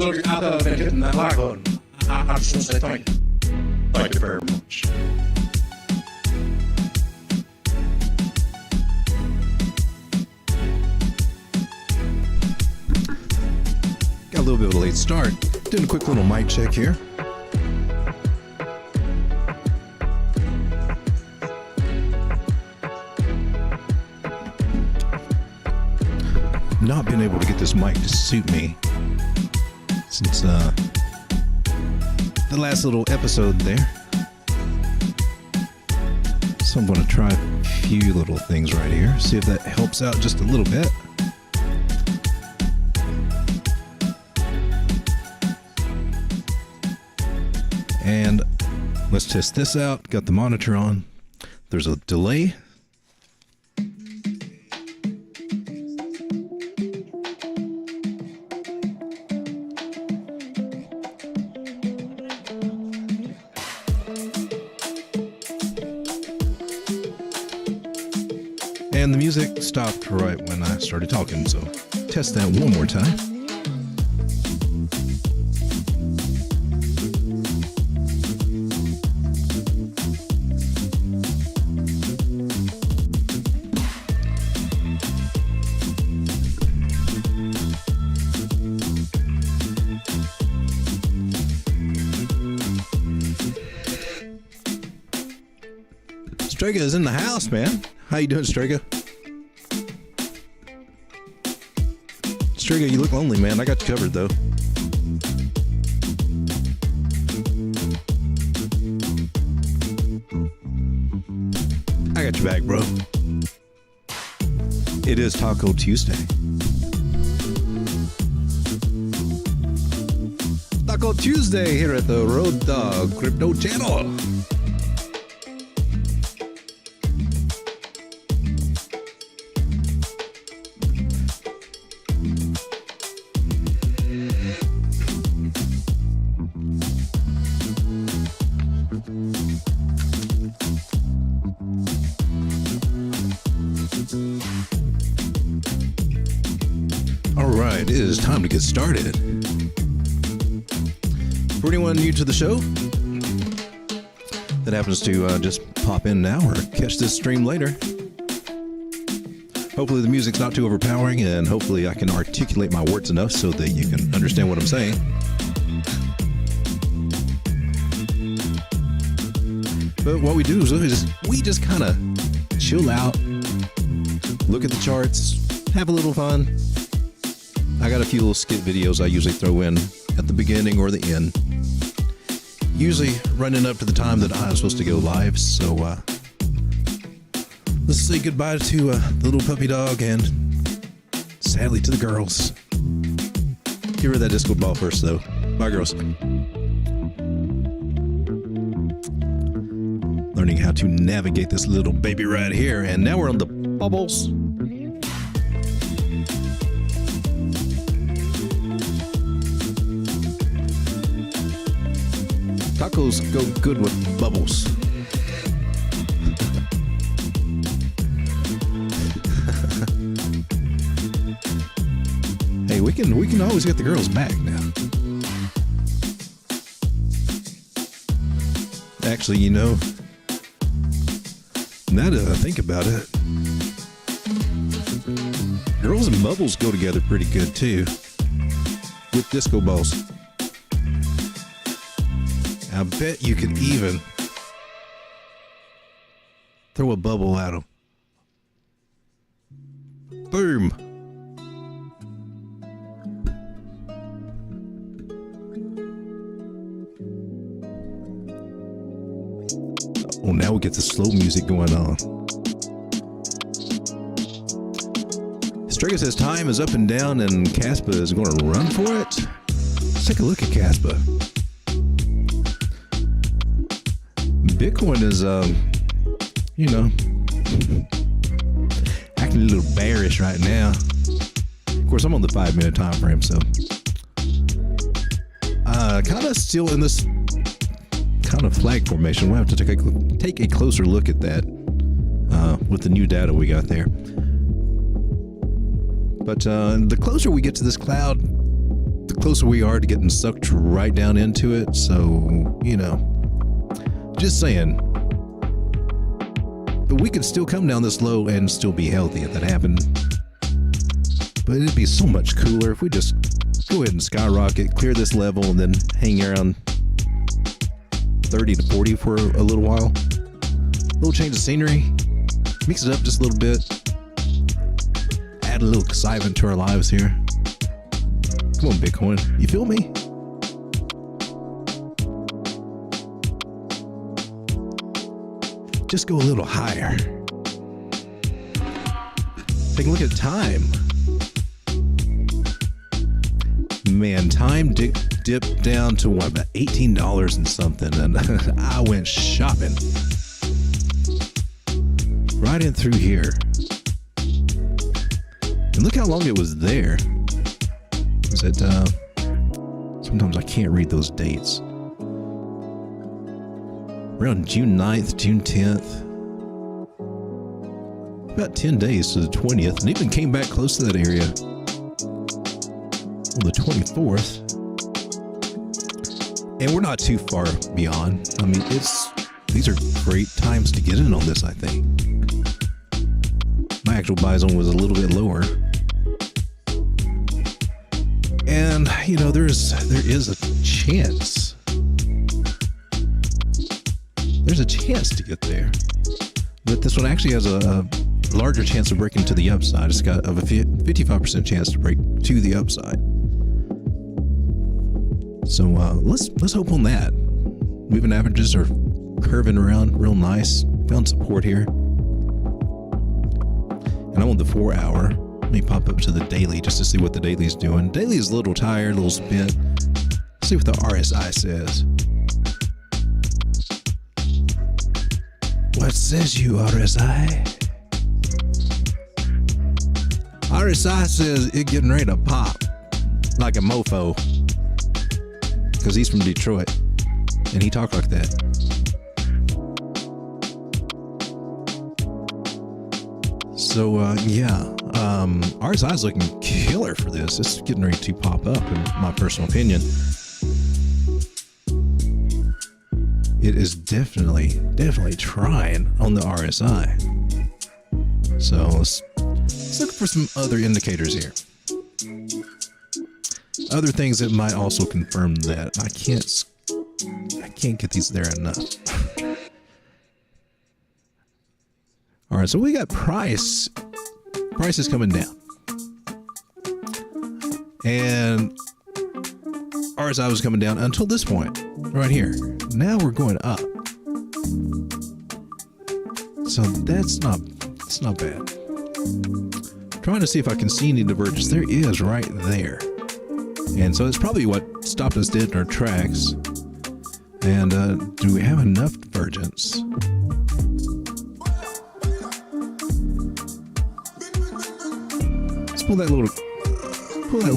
look out there and hitting that like button. I just want to say thank you. Thank you very much. Got a little bit of a late start. Doing a quick little mic check here. Not been able to get this mic to suit me since the last little episode there. So I'm going to try a few little things right here, see if that helps out just a little bit. And let's test this out. Got the monitor on. There's a delay. And the music stopped right when I started talking, so test that one more time. Strega is in the house, man. How you doing, Strega? Strega, you look lonely, man. I got you covered, though. I got your back, bro. It is Taco Tuesday. Taco Tuesday here at the Road Dog Crypto Channel. It is time to get started. For anyone new to the show that happens to just pop in now or catch this stream later, hopefully the music's not too overpowering and hopefully I can articulate my words enough so that you can understand what I'm saying. But what we do is we just kind of chill out, look at the charts, have a little fun. I got a few little skit videos I usually throw in at the beginning or the end. Usually running up to the time that I'm supposed to go live. So let's say goodbye to the little puppy dog and sadly to the girls. Give her that disco ball first though. Bye girls. Learning how to navigate this little baby right here. And now we're on the bubbles. Tacos go good with bubbles. Hey, we can always get the girls back now. Actually, you know, now that I think about it, girls and bubbles go together pretty good too, with disco balls. I bet you could even throw a bubble at them. Boom. Oh, now we get the slow music going on. Strega says time is up and down and Caspa is going to run for it. Let's take a look at Caspa. Bitcoin is, you know, acting a little bearish right now. Of course, I'm on the 5-minute time frame, so kind of still in this kind of flag formation. We'll have to take a closer look at that with the new data we got there. But the closer we get to this cloud, the the closer we are to getting sucked right down into it. So, you know, just saying. But we could still come down this low and still be healthy if that happened. But it'd be so much cooler if we just go ahead and skyrocket, clear this level, and then hang around 30 to 40 for a little while. A little change of scenery. Mix it up just a little bit. Add a little excitement to our lives here. Come on, Bitcoin. You feel me? Just go a little higher. Take a look at time. Man, time dipped down to what, about $18 and something, and I went shopping. Right in through here. And look how long it was there. Is it, sometimes I can't read those dates. Around June 9th, June 10th. About 10 days to the 20th, and even came back close to that area on the 24th. And we're not too far beyond. I mean, these are great times to get in on this, I think. My actual buy zone was a little bit lower. And, you know, there is a chance. There's a chance to get there. But this one actually has a larger chance of breaking to the upside. It's got a 55% chance to break to the upside. So let's hope on that. Moving averages are curving around real nice. Found support here. And I'm on the 4 hour. Let me pop up to the daily just to see what the daily's doing. Daily is a little tired, a little spent. Let's see what the RSI says. What says you, RSI? RSI says it getting ready to pop like a mofo. Because he's from Detroit. And he talked like that. So, yeah. RSI's looking killer for this. It's getting ready to pop up, in my personal opinion. It is definitely trying on the RSI. So let's look for some other indicators here. Other things that might also confirm that. I can't get these there enough. All right, so we got price. Price is coming down. And RSI was coming down until this point, right here. Now we're going up. So that's not bad. Trying to see if I can see any divergence. There is right there. And so it's probably what stopped us dead in our tracks. And do we have enough divergence? Let's pull that little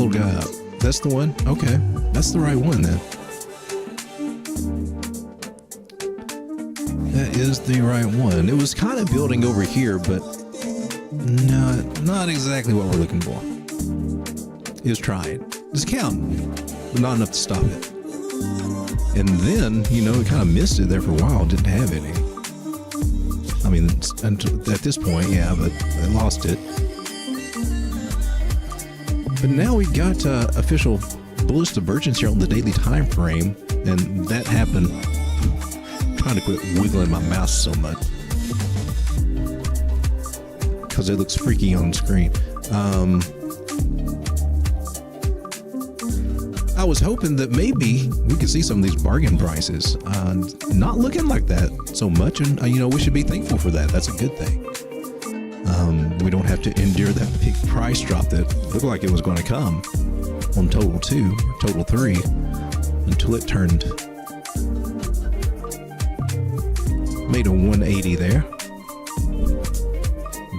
guy up. That's the one? Okay. That's the right one then. That is the right one. It was kind of building over here, but no, not exactly what we're looking for. It was trying. It's counting, but not enough to stop it. And then, you know, it kind of missed it there for a while. Didn't have any. I mean, at this point, yeah, but I lost it. But now we got official bullish divergence here on the daily time frame, and that happened. I'm trying to quit wiggling my mouse so much because it looks freaky on screen. I was hoping that maybe we could see some of these bargain prices. Not looking like that so much, and you know, we should be thankful for that. That's a good thing. We don't have to endure that big price drop that looked like it was going to come on total 2 or total 3 until it made a 180 there.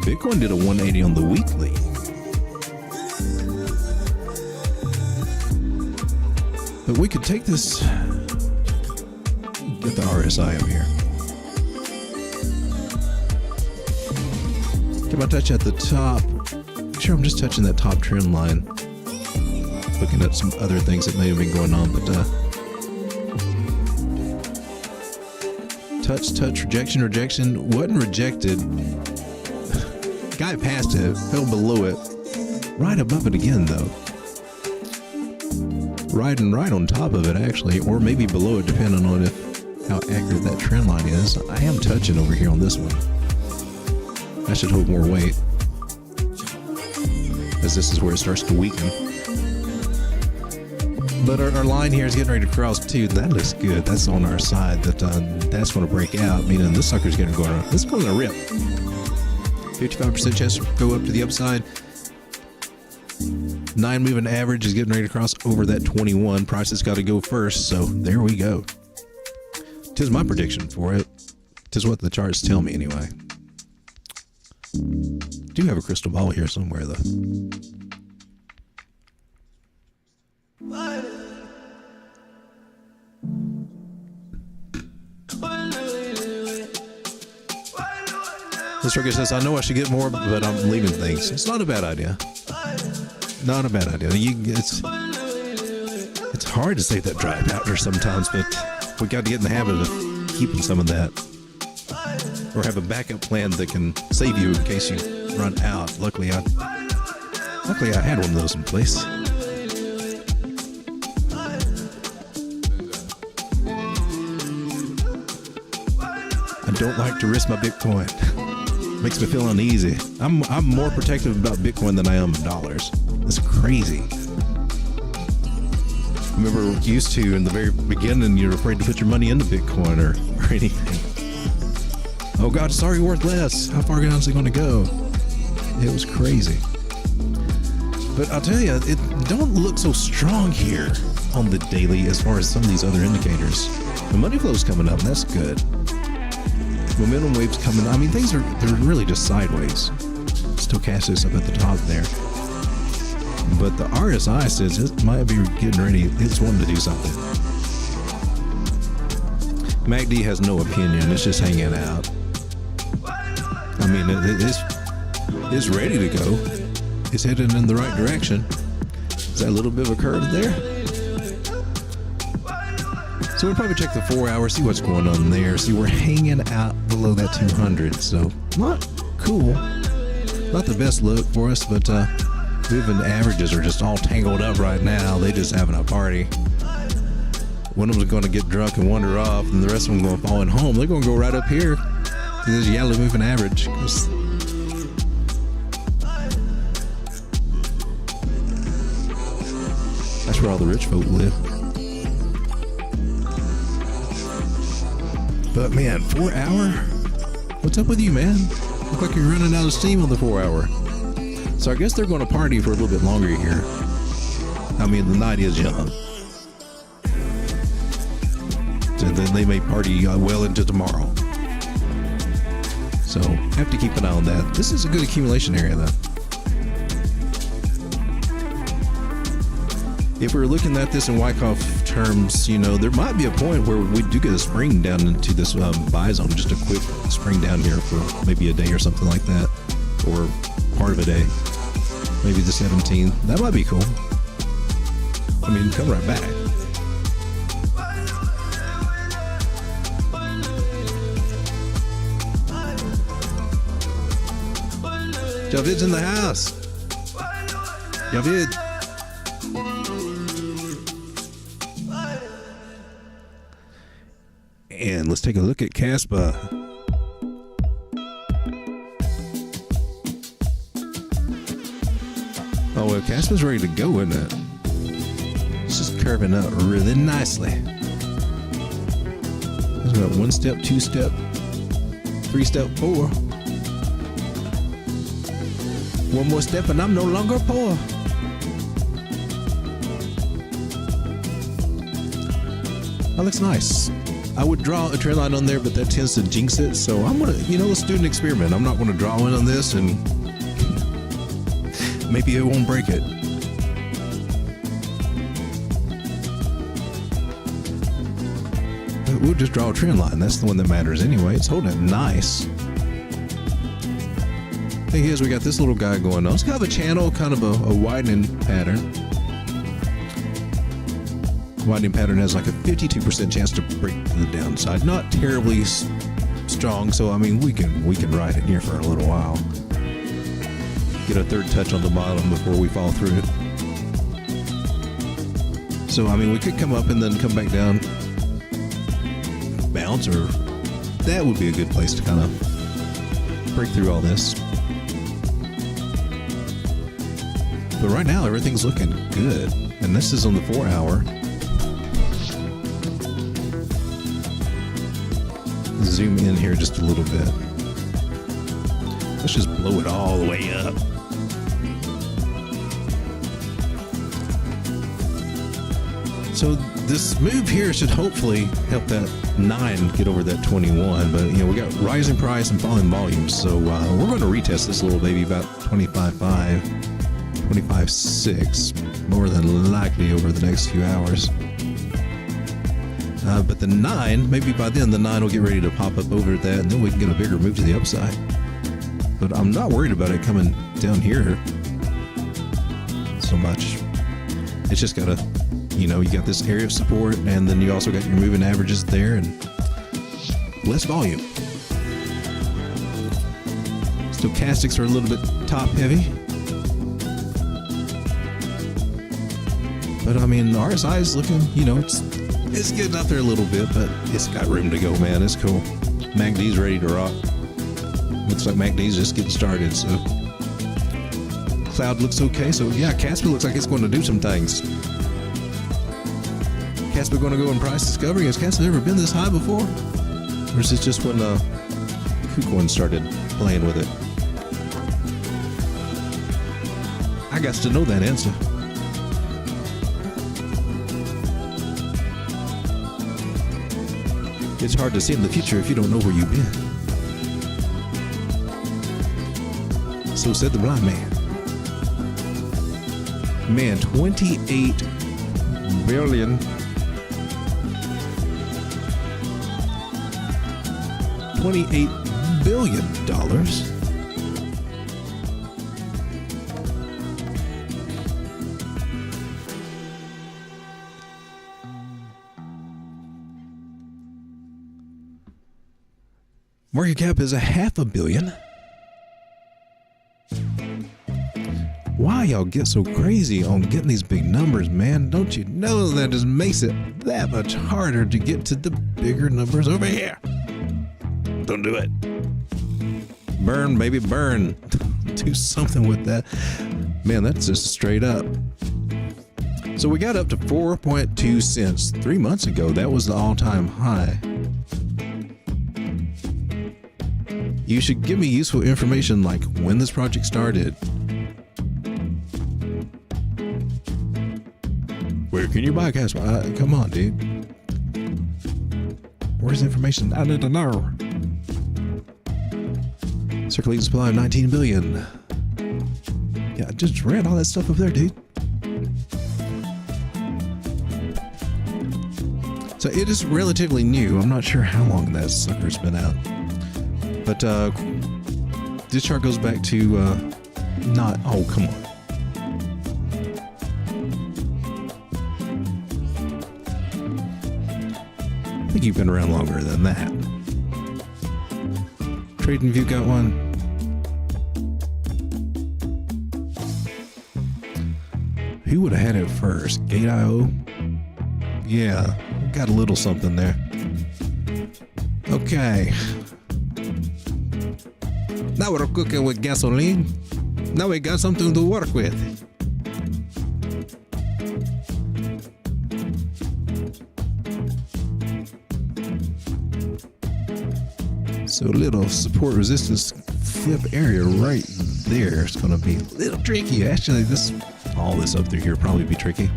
Bitcoin did a 180 on the weekly. But we could take this, get the RSI up here. If I touch at the top, make sure I'm just touching that top trend line. looking at some other things that may have been going on, but touch, rejection, wasn't rejected. Guy passed it, fell below it, right above it again though. Right on top of it actually, or maybe below it, depending on how accurate that trend line is. I am touching over here on this one. I should hold more weight, as this is where it starts to weaken. But our line here is getting ready to cross too. That looks good. That's on our side. That's going to break out, meaning this sucker's going to go around. This is going to rip. 55% chance to go up to the upside. 9 moving average is getting ready to cross over that 21. Price has got to go first, so there we go. Tis my prediction for it. Tis what the charts tell me anyway. Do have a crystal ball here somewhere though. This trucker says, I know I should get more, but I'm leaving things. It's not a bad idea. Not a bad idea. It's hard to save that dry powder sometimes, but we got to get in the habit of keeping some of that. Or have a backup plan that can save you in case you run out. Luckily I had one of those in place. I don't like to risk my Bitcoin. Makes me feel uneasy. I'm more protective about Bitcoin than I am of dollars. It's crazy. Remember, used to in the very beginning, you're afraid to put your money into Bitcoin or anything. Oh God, it's already worth less. How far down is it going to go? It was crazy. But I'll tell you, it don't look so strong here on the daily as far as some of these other indicators. The money flow's coming up, and that's good. Momentum waves coming. I mean, they're really just sideways. Stochastics up at the top there. But the RSI says it might be getting ready. It's wanting to do something. MACD has no opinion. It's just hanging out. I mean, it's ready to go. It's headed in the right direction. Is that a little bit of a curve there? So we'll probably check the 4 hour, see what's going on there. See, we're hanging out below that 200, so not cool. Not the best look for us, but moving averages are just all tangled up right now. They just having a party. One of them's going to get drunk and wander off, and the rest of them going to fall in home. They're going to go right up here to this yellow moving average. That's where all the rich folk live. But man, 4 hour? What's up with you, man? Look like you're running out of steam on the 4 hour. So I guess they're going to party for a little bit longer here. I mean, the night is young. So then they may party well into tomorrow. So have to keep an eye on that. This is a good accumulation area though. If we're looking at this in Wyckoff terms, you know, there might be a point where we do get a spring down into this buy zone, just a quick spring down here for maybe a day or something like that, or part of a day, maybe the 17th. That might be cool. I mean, come right back. Javid's in the house. Javid. And let's take a look at Caspa. Oh, well, Caspa's ready to go, isn't it? It's just curving up really nicely. It's got 1 step, 2 step, 3 step, 4. 1 more step and I'm no longer poor. That looks nice. I would draw a trend line on there, but that tends to jinx it. So I'm gonna, let's do an experiment. I'm not gonna draw in on this, and maybe it won't break it. But we'll just draw a trend line. That's the one that matters anyway. It's holding it nice. Thing is, we got this little guy going on. It's kind of a channel, kind of a widening pattern. widening pattern has like a 52% chance to break to the downside. Not terribly strong, so I mean we can ride it here for a little while. Get a third touch on the bottom before we fall through it. So I mean we could come up and then come back down, bounce, or that would be a good place to kind of break through all this. But right now everything's looking good, and this is on the 4 hour. Zoom in here just a little bit. Let's just blow it all the way up. So this move here should hopefully help that 9 get over that 21, but you know we got rising price and falling volumes, so we're going to retest this little baby about 25.5, 25.6, more than likely over the next few hours. But the 9, maybe by then the 9 will get ready to pop up over that, and then we can get a bigger move to the upside. But I'm not worried about it coming down here so much. It's just gotta, you know, you got this area of support, and then you also got your moving averages there, and less volume. Stochastics are a little bit top heavy. But I mean, RSI is looking, you know, it's getting out there a little bit, but it's got room to go, man. It's cool. MACD's ready to rock. Looks like MACD's just getting started, so. Cloud looks okay, so yeah, Casper looks like it's going to do some things. Casper going to go in price discovery. Has Casper ever been this high before? Or is it just when KuCoin started playing with it? I got to know that answer. It's hard to see in the future if you don't know where you've been. So said the blind man. Man, 28 billion. $28 billion. Market cap is $500 million. Why y'all get so crazy on getting these big numbers, man? Don't you know that just makes it that much harder to get to the bigger numbers over here? Don't do it. Burn, baby, burn. Do something with that. Man, that's just straight up. So we got up to 4.2 cents 3 months ago. That was the all-time high. You should give me useful information like when this project started. Where can you buy Casper? Come on, dude. Where's the information? I need to know. Circulating supply of 19 billion. Yeah, I just read all that stuff up there, dude. So it is relatively new. I'm not sure how long that sucker's been out. But this chart goes back to not, oh, come on. I think you've been around longer than that. TradingView got one. Who would have had it first? Gate.io? Yeah, got a little something there. Okay. Now we're cooking with gasoline. Now we got something to work with. So little support resistance flip area right there is going to be a little tricky. Actually, all this up through here probably be tricky.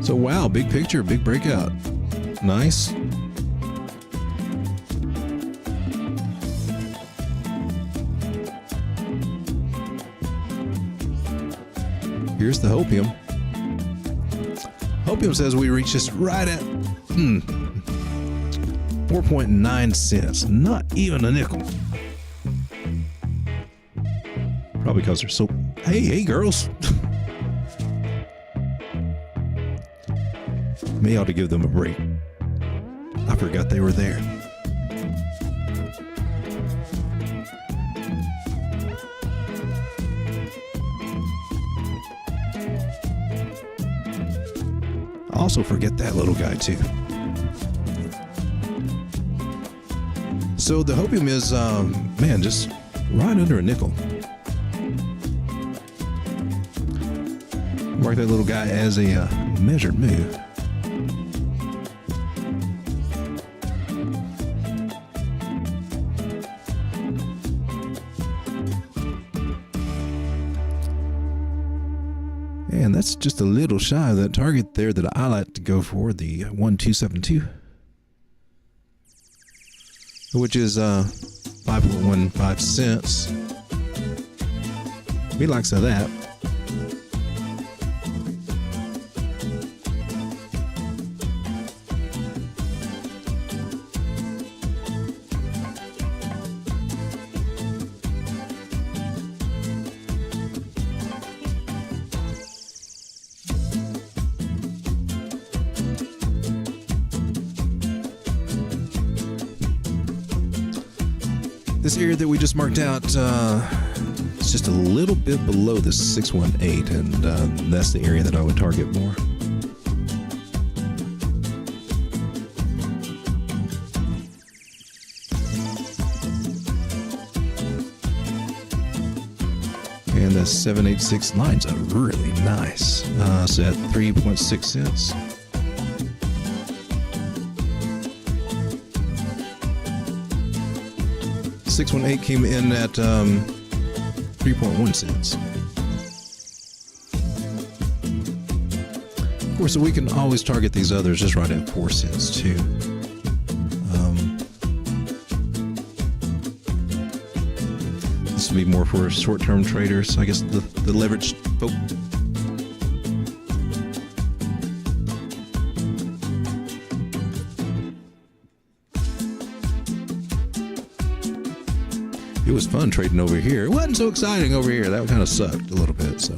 So wow, big picture, big breakout. Nice. Here's the hopium. Hopium says we reached this right at 4.9 cents. Not even a nickel. Probably because they're so... Hey girls. May ought to give them a break. I forgot they were there. I also forget that little guy too. So the hopium is, man, just right under a nickel. Mark that little guy as a measured move. And that's just a little shy of that target there that I like to go for, the 1272, which is 5.15 cents. We like some of that. This area that we just marked out, it's just a little bit below the 618, and that's the area that I would target more. And the 786 lines are really nice. So at 3.6 cents. $618 came in at 3.1 cents. Of course, so we can always target these others just right at 4 cents too. This would be more for short-term traders, I guess, the leveraged folk. It was fun trading over here. It wasn't so exciting over here. That kind of sucked a little bit, so.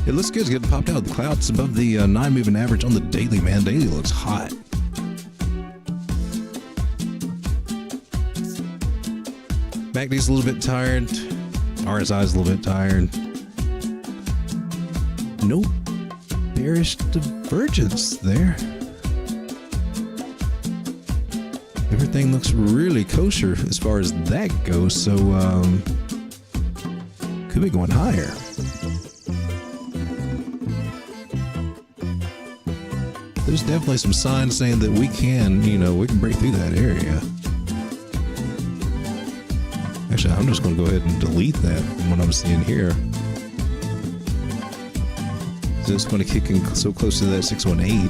It looks good. It's getting popped out of the clouds above the 9-moving average on the daily, man. Daily looks hot. MACD's a little bit tired. RSI's a little bit tired. Nope. Bearish divergence there. Everything looks really kosher as far as that goes, so could be going higher. There's definitely some signs saying that we can, we can break through that area. Actually, I'm just going to go ahead and delete that from what I'm seeing here. It's going to kick in so close to that 618.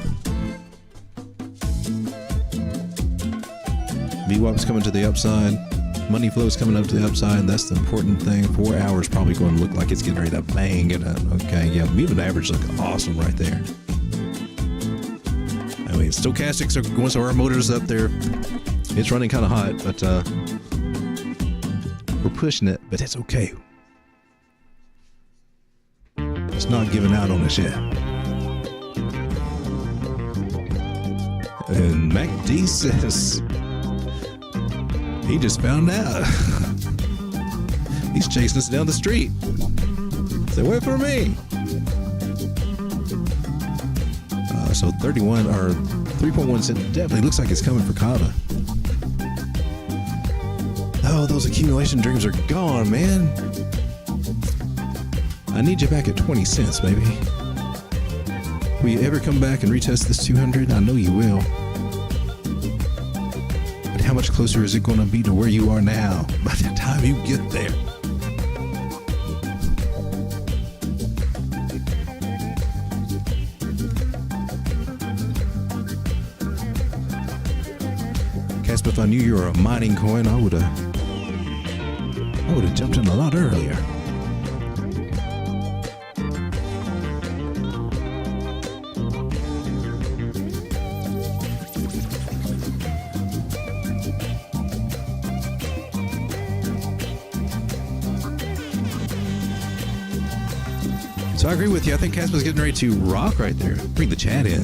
VWAP's coming to the upside. Money flow's coming up to the upside. That's the important thing. 4 hours probably going to look like it's getting ready to bang it up. Okay, yeah, moving average looking awesome right there. I mean, stochastics are going, so our motor's up there. It's running kind of hot, but we're pushing it, but it's okay. It's not giving out on us yet. And MacD says he just found out. He's chasing us down the street. Say, wait for me. So 31 or 3.1 cent definitely looks like it's coming for Kava. Oh, those accumulation dreams are gone, man. I need you back at 20 cents, baby. Will you ever come back and retest this 200? I know you will. But how much closer is it going to be to where you are now by the time you get there? Casper, if I knew you were a mining coin, I would have jumped in a lot earlier. So I agree with you. I think Casper's getting ready to rock right there. Bring the chat in.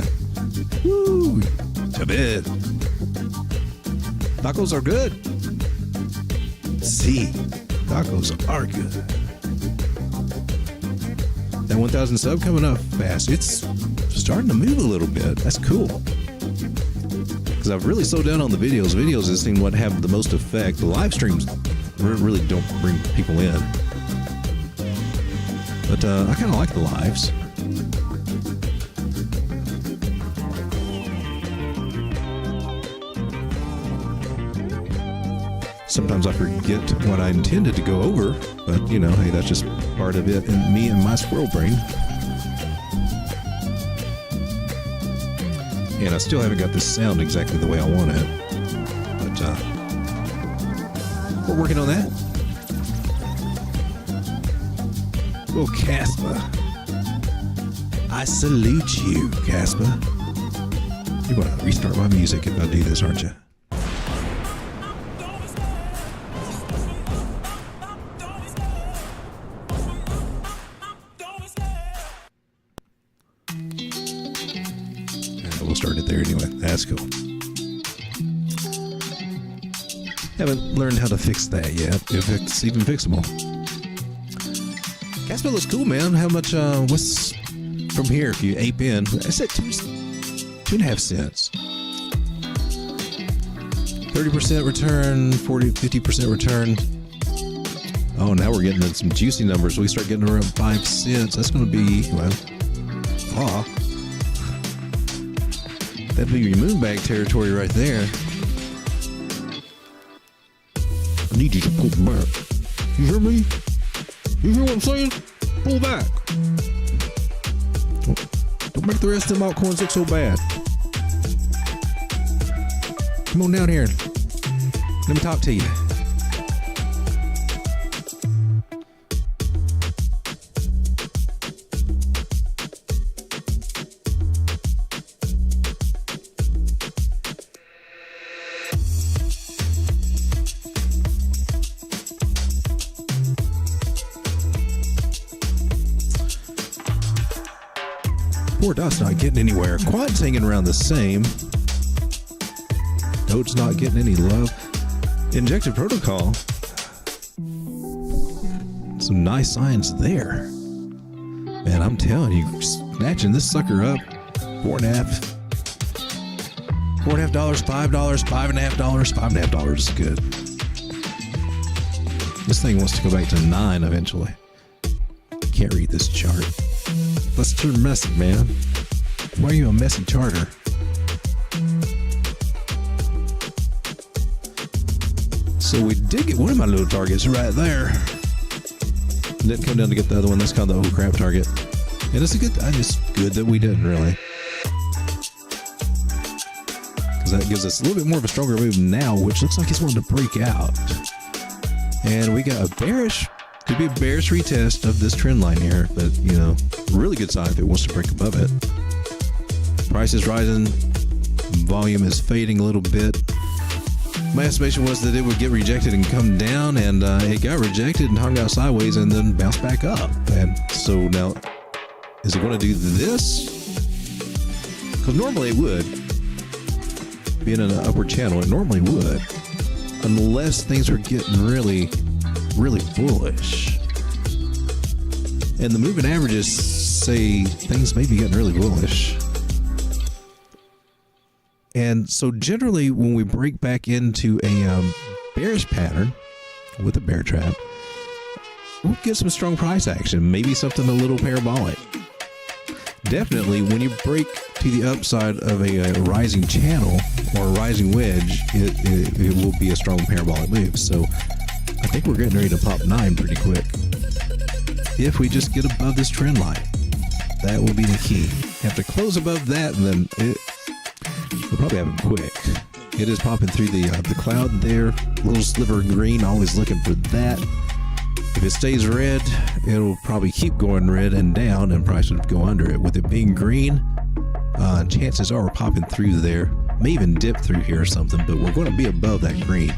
Woo! Chabit. Tacos are good. See, tacos are good. That 1,000 sub coming up fast. It's starting to move a little bit. That's cool. Because I've really slowed down on the videos. Videos is seem what have the most effect. The live streams really don't bring people in. But I kind of like the lives. Sometimes I forget what I intended to go over, but you know, hey, that's just part of it in me and my squirrel brain. And I still haven't got this sound exactly the way I want it, but we're working on that. Oh, Casper. I salute you, Casper. You're going to restart my music if I do this, aren't you? We'll start it there anyway. That's cool. Haven't learned how to fix that yet, if it's even fixable. Casper looks cool, man. How much, what's from here if you ape in? I said 2.5 cents. 30% return, 50% return. Oh, now we're getting some juicy numbers. We start getting around 5 cents. That's going to be, well, that'd be your moonbag territory right there. I need you to pull back. You hear me? You hear what I'm saying? Pull back. Don't make the rest of them altcoins look so bad. Come on down here. Let me talk to you. Poor Dot's not getting anywhere. Quad's hanging around the same. Doge's not getting any love. Injected protocol. Some nice signs there. Man, I'm telling you, snatching this sucker up. $4.5, $5, $5.50, $5.50 is good. This thing wants to go back to 9 eventually. Can't read this chart. Let's turn messy, man. Why are you a messy charter? So we did get one of my little targets right there. Didn't come down to get the other one. That's called the oh crap target. And it's a good, it's good that we didn't really. Because that gives us a little bit more of a stronger move now, which looks like it's wanting to break out. And we got a bearish, could be a bearish retest of this trend line here, but you know, really good sign if it wants to break above it. Price is rising, volume is fading a little bit. My estimation was that it would get rejected and come down, and it got rejected and hung out sideways and then bounced back up. And so now, is it going to do this? Because normally it would. Being in an upward channel, it normally would. Unless things are getting really bullish. And the moving averages say things may be getting really bullish. And so generally when we break back into a bearish pattern with a bear trap, we'll get some strong price action, maybe something a little parabolic. Definitely when you break to the upside of a rising channel or a rising wedge, it will be a strong parabolic move. So I think we're getting ready to pop 9 pretty quick. If we just get above this trend line, that will be the key. Have to close above that, and then we'll probably have it quick. It is popping through the cloud there, little sliver of green. Always looking for that. If it stays red, it'll probably keep going red and down, and price would go under it. With it being green, chances are we're popping through there. May even dip through here or something, but we're going to be above that green.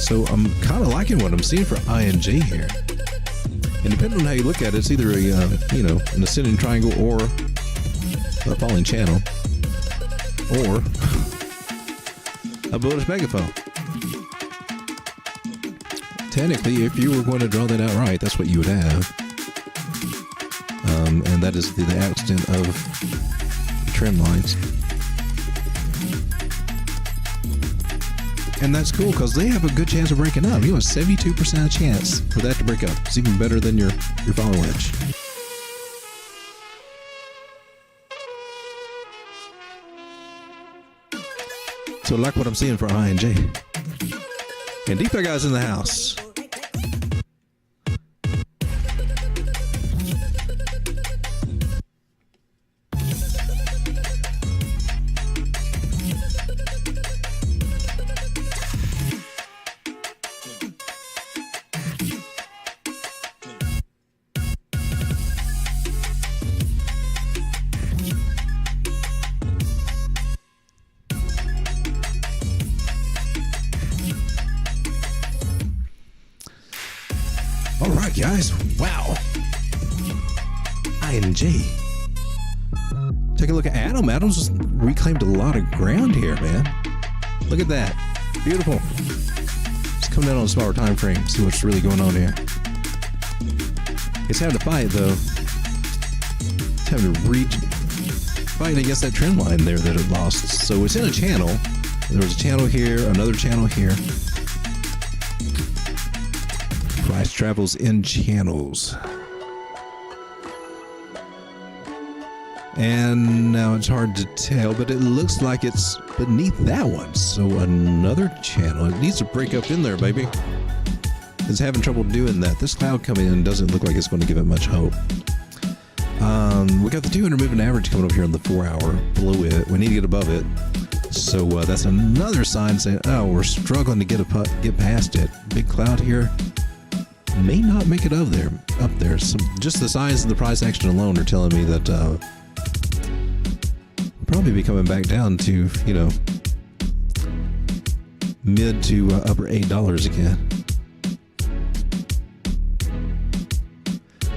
So I'm kind of liking what I'm seeing for ING here. And depending on how you look at it, it's either a, an ascending triangle or a falling channel, or a bullish megaphone. Technically, if you were going to draw that out right, that's what you would have. And that is the extent of the trend lines. And that's cool because they have a good chance of breaking up. You have a 72% chance for that to break up. It's even better than your follow edge. So I like what I'm seeing for ING. And DeFi guys in the house. All right, guys. Wow. ING. Take a look at Adam. Adam's just reclaimed a lot of ground here, man. Look at that. Beautiful. Let's come down on a smaller time frame, see what's really going on here. It's having to fight, though. It's having to fight against that trend line there that it lost. So it's in a channel. There was a channel here, another channel here. Price travels in channels. And now it's hard to tell, but it looks like it's beneath that one. So another channel. It needs to break up in there, baby. It's having trouble doing that. This cloud coming in doesn't look like it's going to give it much hope. We got the 200 moving average coming up here on the 4 hour below it. We need to get above it. So that's another sign saying, oh, we're struggling to get past it. Big cloud here. May not make it up there. So just the size of the price action alone are telling me that we'll probably be coming back down to, mid to upper $8 again.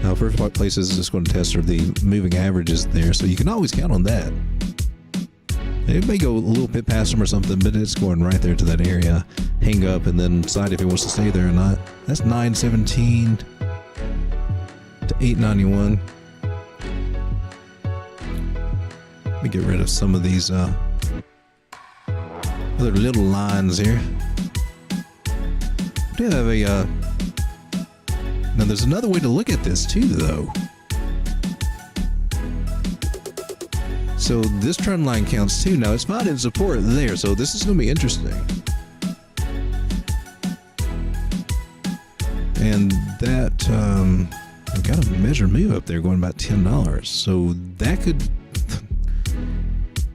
Now, first places it's going to test are the moving averages there, so you can always count on that. It may go a little bit past them or something, but it's going right there to that area. Hang up and then decide if it wants to stay there or not. That's 917 to 891. Let me get rid of some of these other little lines here. We do have a now there's another way to look at this too, though. So this trend line counts too. Now it's not in support there, so this is going to be interesting. And that I've got a measure move up there going about $10. So that could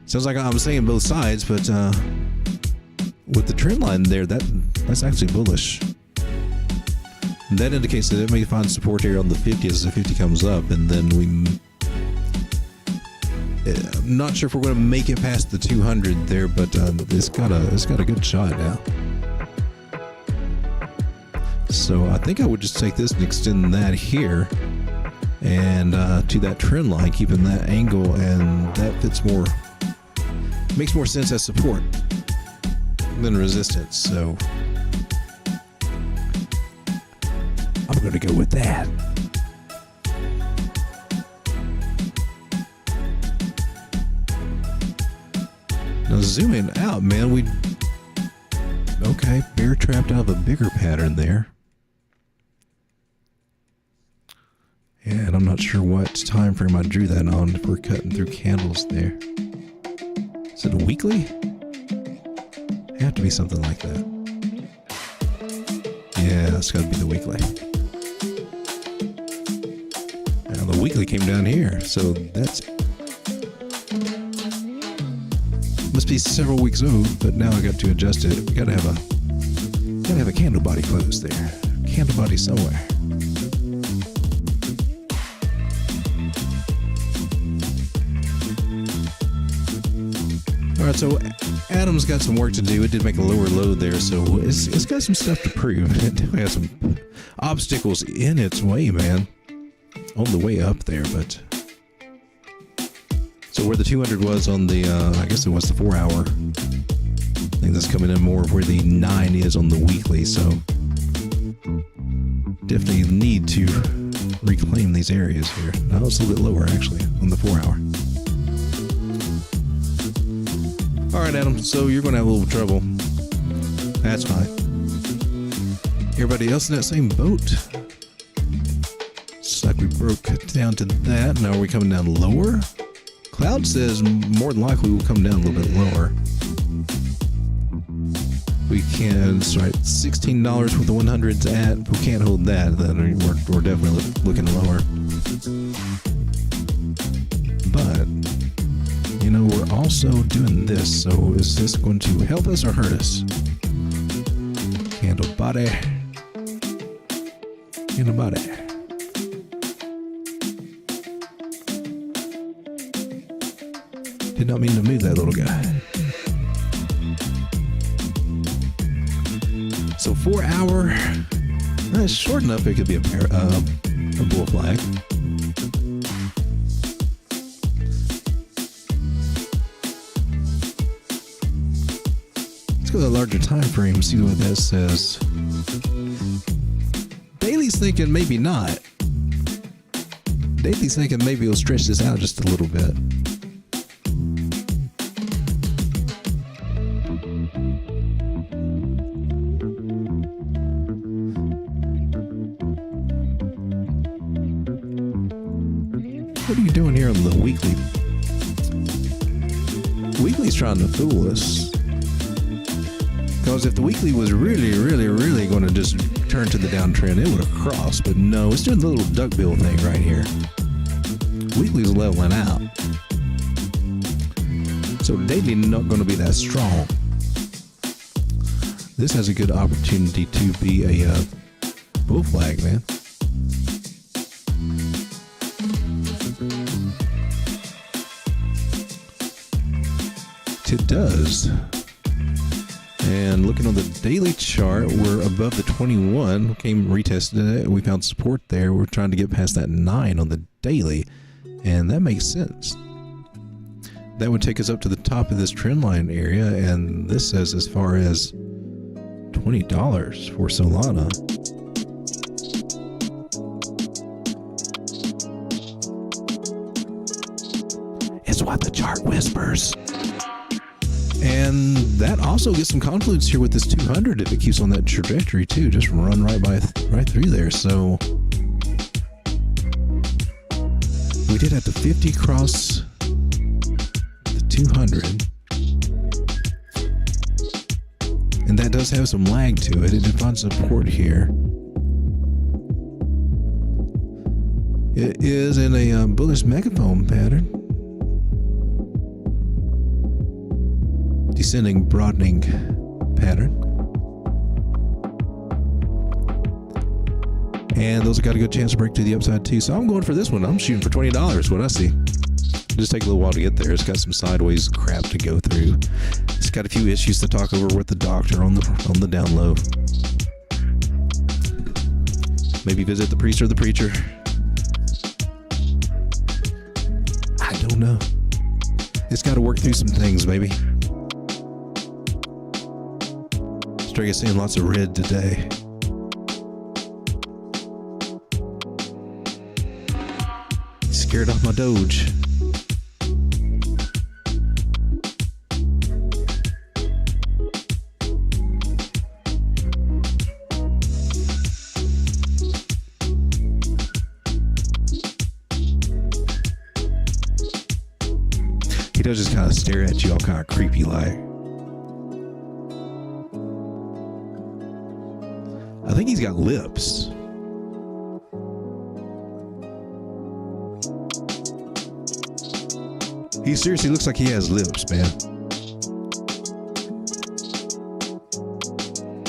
sounds like I'm saying both sides, but with the trend line there, that's actually bullish. And that indicates that it may find support here on the 50 as the 50 comes up, and then I'm not sure if we're going to make it past the 200 there, but it's got a good shot now. So I think I would just take this and extend that here and to that trend line, keeping that angle, and that makes more sense as support than resistance. So I'm going to go with that. Now zooming out, man, okay, bear trapped out of a bigger pattern there. And I'm not sure what time frame I drew that on for cutting through candles there. Is it a weekly? It have to be something like that. Yeah, it's got to be the weekly. Now the weekly came down here, so that's must be several weeks old, but now I got to adjust it. We gotta have a candle body closed there. Candle body somewhere. All right, so Adam's got some work to do. It did make a lower load there, so it's got some stuff to prove. It definitely has some obstacles in its way, man, on the way up there. But so where the 200 was on the, I guess it was the 4 hour. I think that's coming in more where the 9 is on the weekly. So definitely need to reclaim these areas here. Now it's a little bit lower actually on the 4 hour. All right, Adam, so you're going to have a little trouble. That's fine. Everybody else in that same boat? It's like we broke down to that. Now are we coming down lower? Cloud says more than likely we'll come down a little bit lower. We can, that's right, $16 with the 100s at. If we can't hold that, then we're definitely looking lower. But you know, we're also doing this, so is this going to help us or hurt us? Candle body. Candle body. Did not mean to move that little guy. So 4 hour, that's short enough it could be a bull flag. Go to the larger time frame, see what that says. Daily's thinking maybe not. Daily's thinking maybe we'll stretch this out just a little bit. What are you doing here on the weekly? Weekly's trying to fool us. Because if the weekly was really going to just turn to the downtrend, it would have crossed. But no, it's doing the little duckbill thing right here. Weekly's leveling out. So daily not going to be that strong. This has a good opportunity to be a bull flag, man. It does. And looking on the daily chart, we're above the 21. Came retested it. We found support there. We're trying to get past that 9 on the daily. And that makes sense. That would take us up to the top of this trend line area. And this says as far as $20 for Solana. It's what the chart whispers. And that also gets some confluence here with this 200 if it keeps on that trajectory too. Just run right through there. So we did have the 50 cross the 200, and that does have some lag to it. It did find support here. It is in a bullish megaphone pattern. Descending, broadening pattern. And those have got a good chance to break to the upside too. So I'm going for this one. I'm shooting for $20, what I see. Just take a little while to get there. It's got some sideways crap to go through. It's got a few issues to talk over with the doctor on the down low. Maybe visit the priest or the preacher. I don't know. It's got to work through some things, baby. Started seeing lots of red today. Scared off my Doge. He does just kind of stare at you all kind of creepy like. I think he's got lips. He seriously looks like he has lips, man.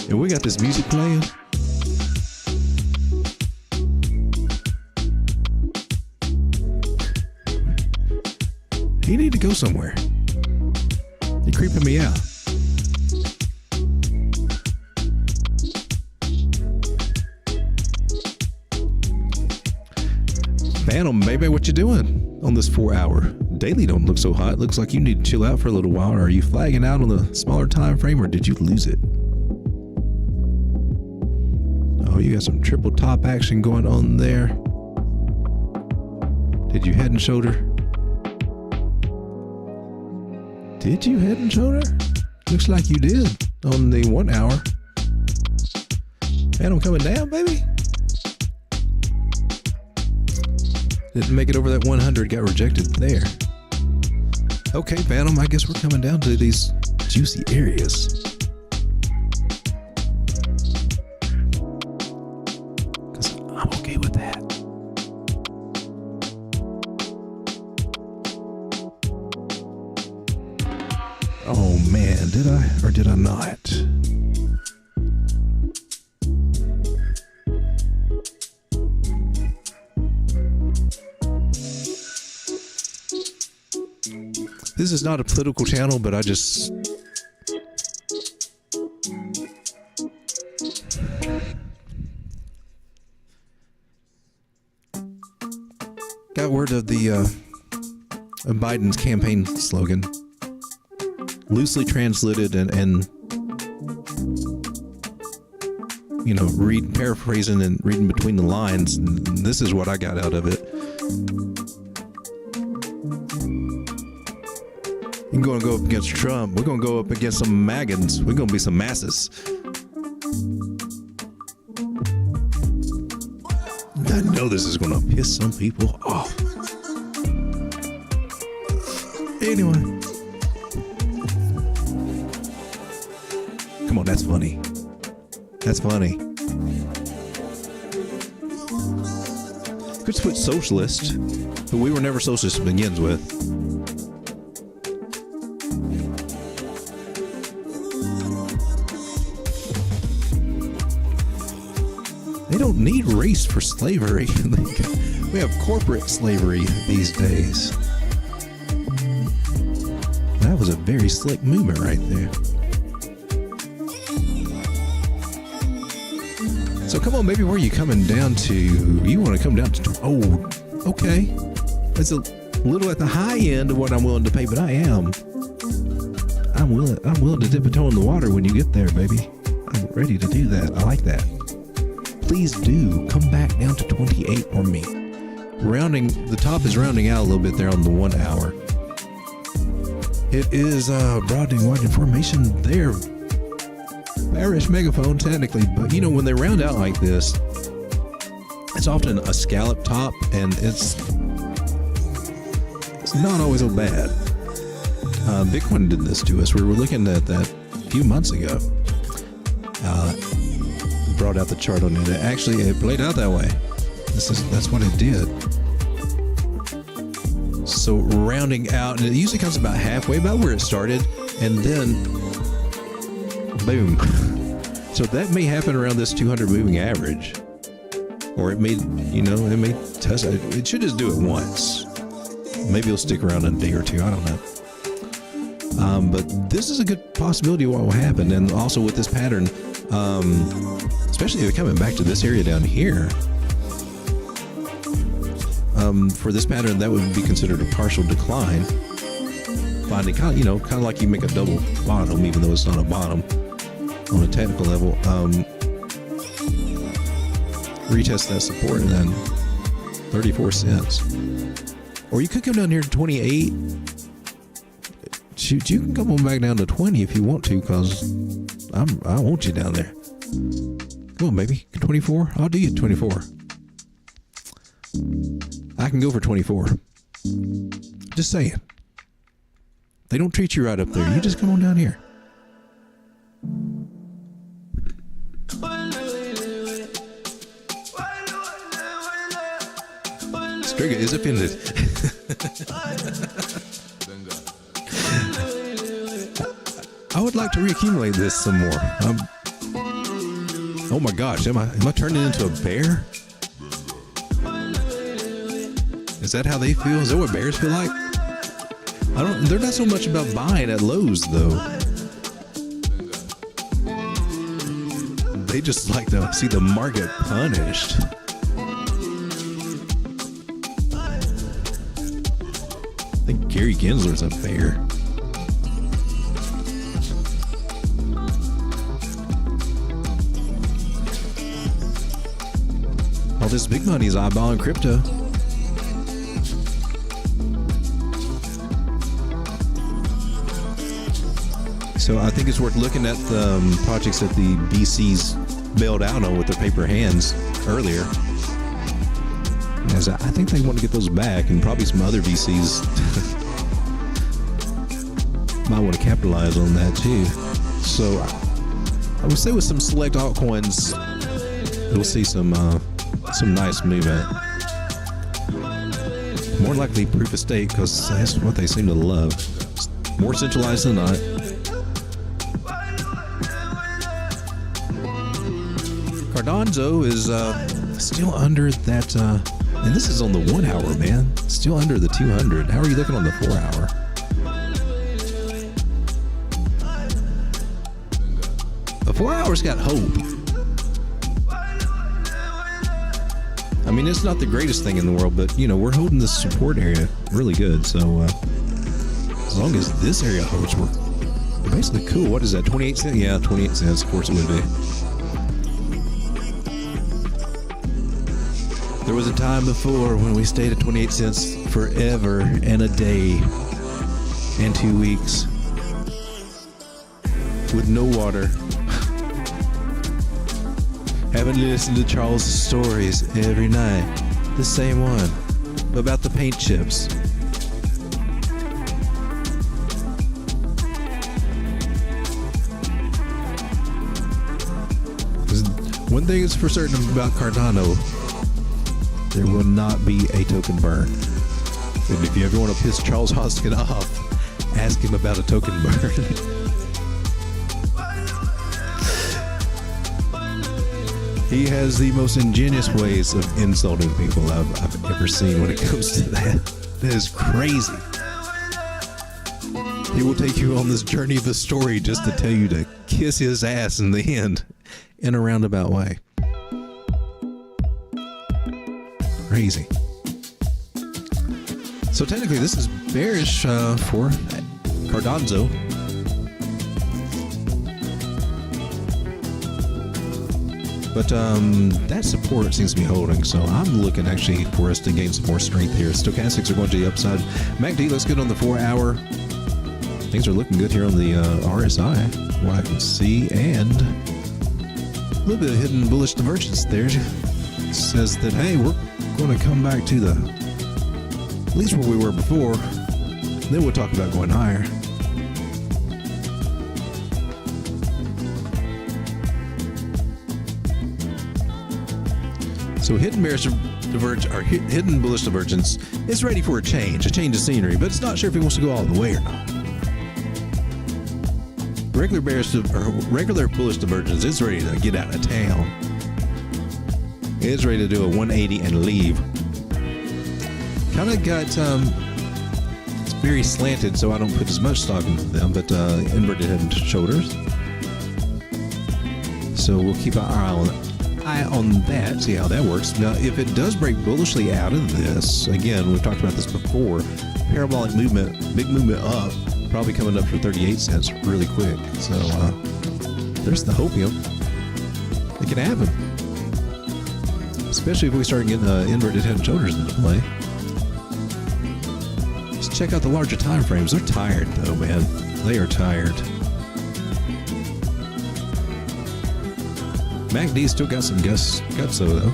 And we got this music playing. He need to go somewhere. You're creeping me out. Phantom, baby, what you doing on this 4 hour? Daily don't look so hot. Looks like you need to chill out for a little while. Are you flagging out on the smaller time frame, or did you lose it? Oh, you got some triple top action going on there. Did you head and shoulder? Did you head and shoulder? Looks like you did on the 1 hour. Phantom coming down, baby. Didn't make it over that 100, got rejected there. Okay, Phantom, I guess we're coming down to these juicy areas. Because I'm okay with that. Oh man, did I or did I not? This is not a political channel, but I just... got word of the of Biden's campaign slogan. Loosely translated and you know, paraphrasing and reading between the lines. This is what I got out of it. You're going to go up against Trump. We're going to go up against some Magans. We're going to be some masses. I know this is going to piss some people off. Anyway. Come on, that's funny. That's funny. Could put socialist, but we were never socialist to begin with. They don't need race for slavery. We have corporate slavery these days. That was a very slick movement right there. So come on, baby, where are you coming down to? You want to come down to... Oh, okay. It's a little at the high end of what I'm willing to pay, but I'm willing to dip a toe in the water when you get there, baby. I'm ready to do that. I like that. Please do come back down to 28 for me. The top is rounding out a little bit there on the 1 hour. It is broadening wide information there. Bearish megaphone technically, but you know, when they round out like this, it's often a scallop top, and it's not always so bad. Bitcoin did this to us. We were looking at that a few months ago. Brought out the chart on it. It played out that way. That's what it did. So rounding out, and it usually comes about halfway, about where it started, and then boom. So that may happen around this 200 moving average, or it may test. It should just do it once. Maybe it'll stick around a day or two. I don't know. But this is a good possibility of what will happen, and also with this pattern. Especially if they're coming back to this area down here. For this pattern, that would be considered a partial decline. Finding kind of like you make a double bottom, even though it's not a bottom on a technical level. Retest that support and then 34 cents. Or you could come down here to 28. Shoot, you can come on back down to 20 if you want to, because I want you down there. Come on, baby. 24? I'll do you 24. I can go for 24. Just saying. They don't treat you right up there. You just come on down here. Striga is offended. I would like to reaccumulate this some more. Oh my gosh, am I turning into a bear? Is that how they feel? Is that what bears feel like? They're not so much about buying at lows though. They just like to see the market punished. I think Gary Gensler's a bear. All this big money is eyeballing crypto. So I think it's worth looking at the projects that the BCs bailed out on with their paper hands earlier. As I think they want to get those back, and probably some other VCs might want to capitalize on that too. So I would say with some select altcoins, we'll see some nice movement. More likely proof of stake, because that's what they seem to love. More centralized than not. Cardano is still under that, and this is on the 1 hour, man. Still under the 200. How are you looking on the 4 hour? The 4 hour's got hope. I mean, it's not the greatest thing in the world, but, you know, we're holding this support area really good. So, as long as this area holds, we're basically cool. What is that, 28 cents? Yeah, 28 cents. Of course it would be. There was a time before when we stayed at 28 cents forever and a day and 2 weeks with no water. Haven't listened to Charles' stories every night. The same one about the paint chips. One thing is for certain about Cardano, there will not be a token burn. And if you ever want to piss Charles Hoskin off, ask him about a token burn. He has the most ingenious ways of insulting people I've ever seen when it comes to that. That is crazy. He will take you on this journey of the story just to tell you to kiss his ass in the end in a roundabout way. Crazy. So technically this is bearish for Cardano. But that support seems to be holding, so I'm looking actually for us to gain some more strength here. Stochastics are going to the upside. MACD looks good on the 4 hour. Things are looking good here on the RSI, what I can see, and a little bit of hidden bullish divergence there. It says that, hey, we're going to come back to the at least where we were before. Then we'll talk about going higher. So hidden bullish divergence is ready for a change of scenery, but it's not sure if it wants to go all the way or not. Regular bullish divergence is ready to get out of town. It's ready to do a 180 and leave. Kind of got it's very slanted, so I don't put as much stock into them, but inverted head and shoulders. So we'll keep an eye on that, see how that works. Now, if it does break bullishly out of this, again, we've talked about this before, parabolic movement, big movement up, probably coming up for 38 cents really quick. So there's the hopium. It can happen, especially if we start getting inverted head and shoulders into play. Let's check out the larger time frames. They're tired though, man. They are tired. MACD still got some gusto though.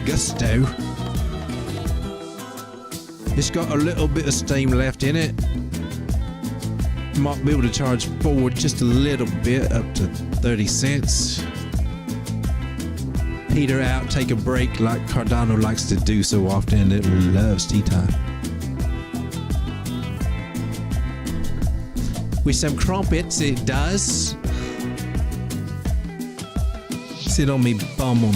Gusto. It's got a little bit of steam left in it. Might be able to charge forward just a little bit, up to 30 cents. Peter out, take a break like Cardano likes to do so often. It loves tea time. With some crumpets, it does. Sit on me bum on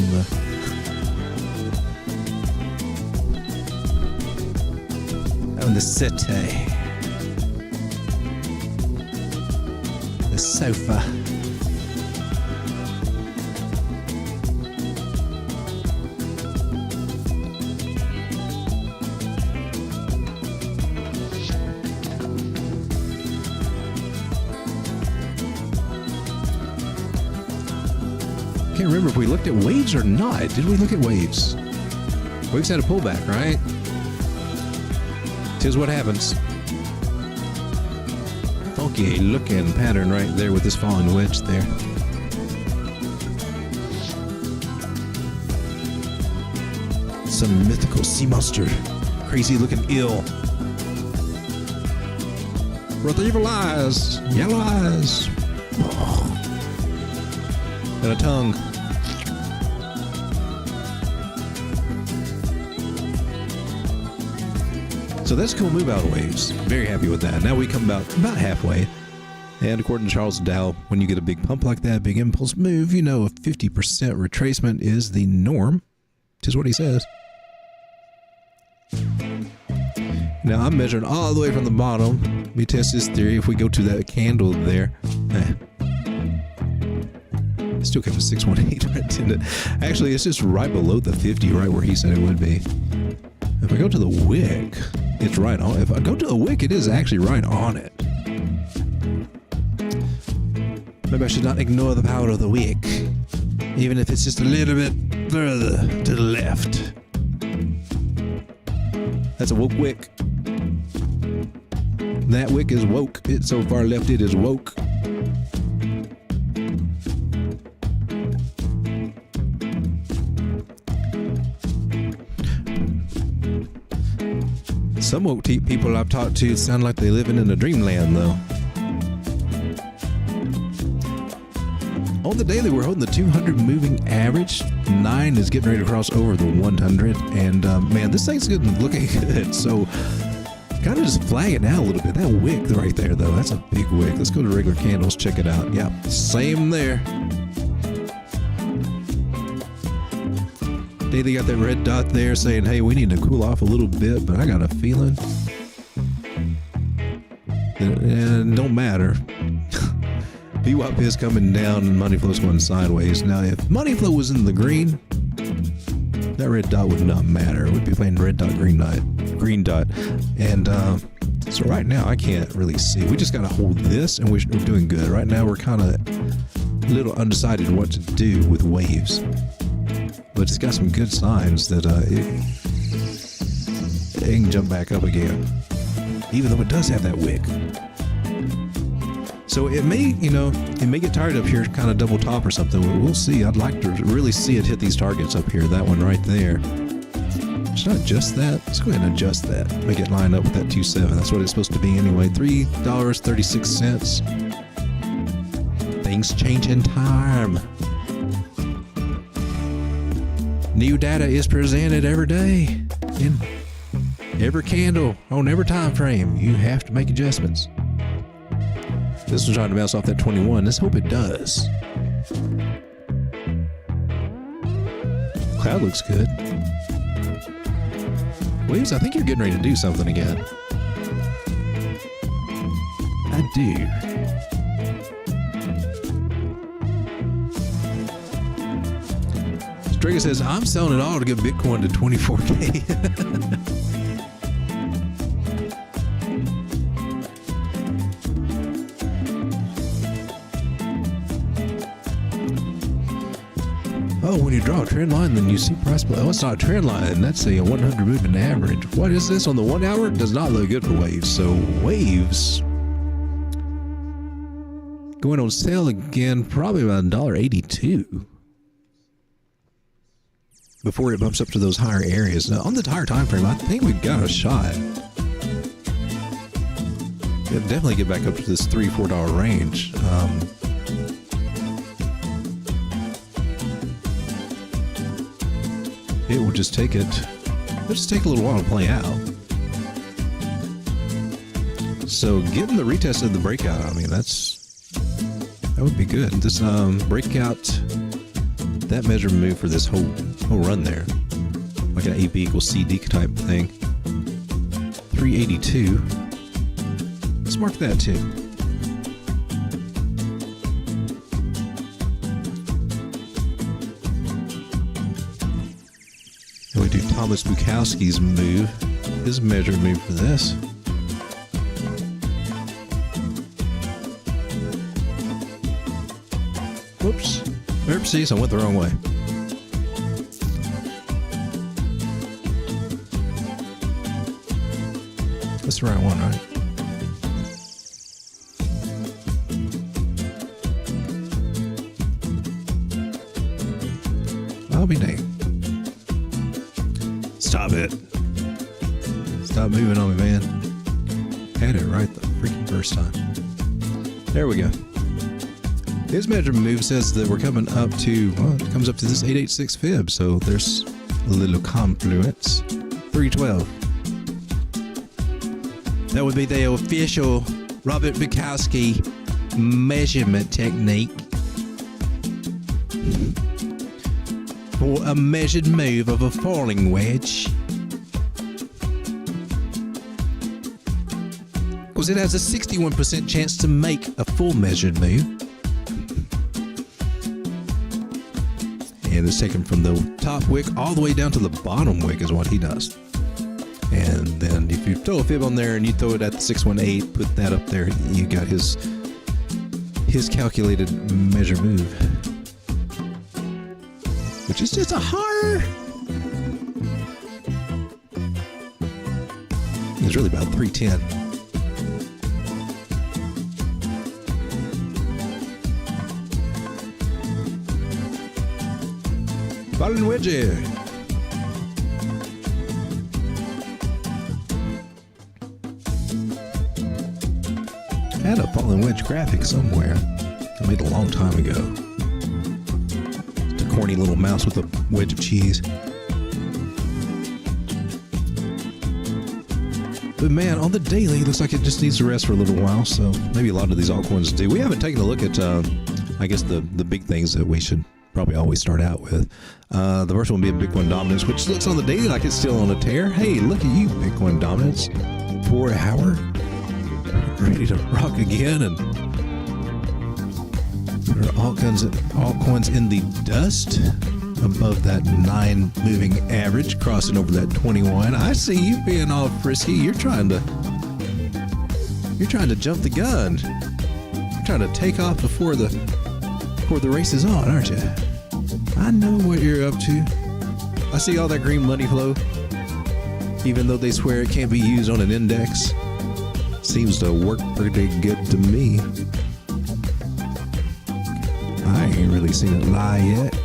the settee. The sofa. Can't remember if we looked at waves or not. Did we look at waves? Waves had a pullback, right? Tis what happens. Funky looking pattern right there with this falling wedge there. Some mythical sea monster. Crazy looking eel. With evil eyes. Yellow eyes. Oh. And a tongue. So that's a cool move out of waves. Very happy with that. Now we come about halfway. And according to Charles Dow, when you get a big pump like that, big impulse move, you know a 50% retracement is the norm. Which is what he says. Now I'm measuring all the way from the bottom. Let me test this theory. If we go to that candle there. Still kept a 618 right, didn't it? Actually, it's just right below the 50, right where he said it would be. If I go to the wick, it's right on. If I go to the wick, it is actually right on it. Maybe I should not ignore the power of the wick, even if it's just a little bit further to the left. That's a woke wick. That wick is woke. It's so far left, it is woke. Some woke people I've talked to sound like they're living in a dreamland, though. On the daily, we're holding the 200 moving average. 9 is getting ready to cross over the 100. And, man, this thing's looking good. So, kind of just flag it out a little bit. That wick right there, though, that's a big wick. Let's go to regular candles, check it out. Yeah, same there. Daily got that red dot there saying, hey, we need to cool off a little bit, but I got a feeling. And don't matter. VWAP is coming down and money flow's going sideways. Now, if money flow was in the green, that red dot would not matter. We'd be playing red dot, green dot. And so right now, I can't really see. We just got to hold this, and we're doing good. Right now, we're kind of a little undecided what to do with waves. But it's got some good signs that it can jump back up again, even though it does have that wick. So it may, it may get tired up here, kind of double top or something. We'll see. I'd like to really see it hit these targets up here. That one right there. Should I adjust that? Let's go ahead and adjust that. Make it line up with that 2.7. That's what it's supposed to be anyway. $3.36. Things change in time. New data is presented every day in every candle on every time frame. You have to make adjustments. This was trying to bounce off that 21. Let's hope it does. Cloud looks good. Waves, I think you're getting ready to do something again. I do. Drago says, I'm selling it all to get Bitcoin to 24K. Oh, when you draw a trend line, then you see price play. Oh, it's not a trend line. That's a 100 moving average. What is this on the 1 hour? It does not look good for waves. So waves going on sale again, probably about $1.82. Before it bumps up to those higher areas. Now, on the higher time frame, I think we've got a shot. It'll definitely get back up to this $3-4 range. It will just take it. It'll just take a little while to play out. So, getting the retest of the breakout, I mean, that would be good. This breakout. That measurement move for this whole run there, like an AB equals CD type thing. 382. Let's mark that too. Thomas Bukowski's move, his measured move for this. Whoops. Oopsies, I went the wrong way. That's the right one, right? I'll be dang. Stop it. Stop moving on me, man. Had it right the freaking first time. There we go. His measurement move says that we're coming up to, well, it comes up to this 886 fib, so there's a little confluence. 312. That would be the official Robert Bukowski measurement technique for a measured move of a falling wedge. Because it has a 61% chance to make a full measured move. And it's taken from the top wick all the way down to the bottom wick is what he does. And then if you throw a fib on there and you throw it at the 618, put that up there, you got his calculated measure move. Which is just a horror. It's really about 310. Falling wedge. I had a falling wedge graphic somewhere. I made a long time ago. It's a corny little mouse with a wedge of cheese. But man, on the daily, it looks like it just needs to rest for a little while. So maybe a lot of these altcoins do. We haven't taken a look at, I guess, the big things that we should probably always start out with. The first one being Bitcoin dominance, which looks on the daily like it's still on a tear. Hey, look at you, Bitcoin dominance. 4 hour. Ready to rock again, and there are altcoins in the dust above that 9 moving average, crossing over that 21. I see you being all frisky. You're trying to jump the gun. You're trying to take off before the race is on, aren't you? I know what you're up to. I see all that green money flow, even though they swear it can't be used on an index. Seems to work pretty good to me. I ain't really seen it lie yet.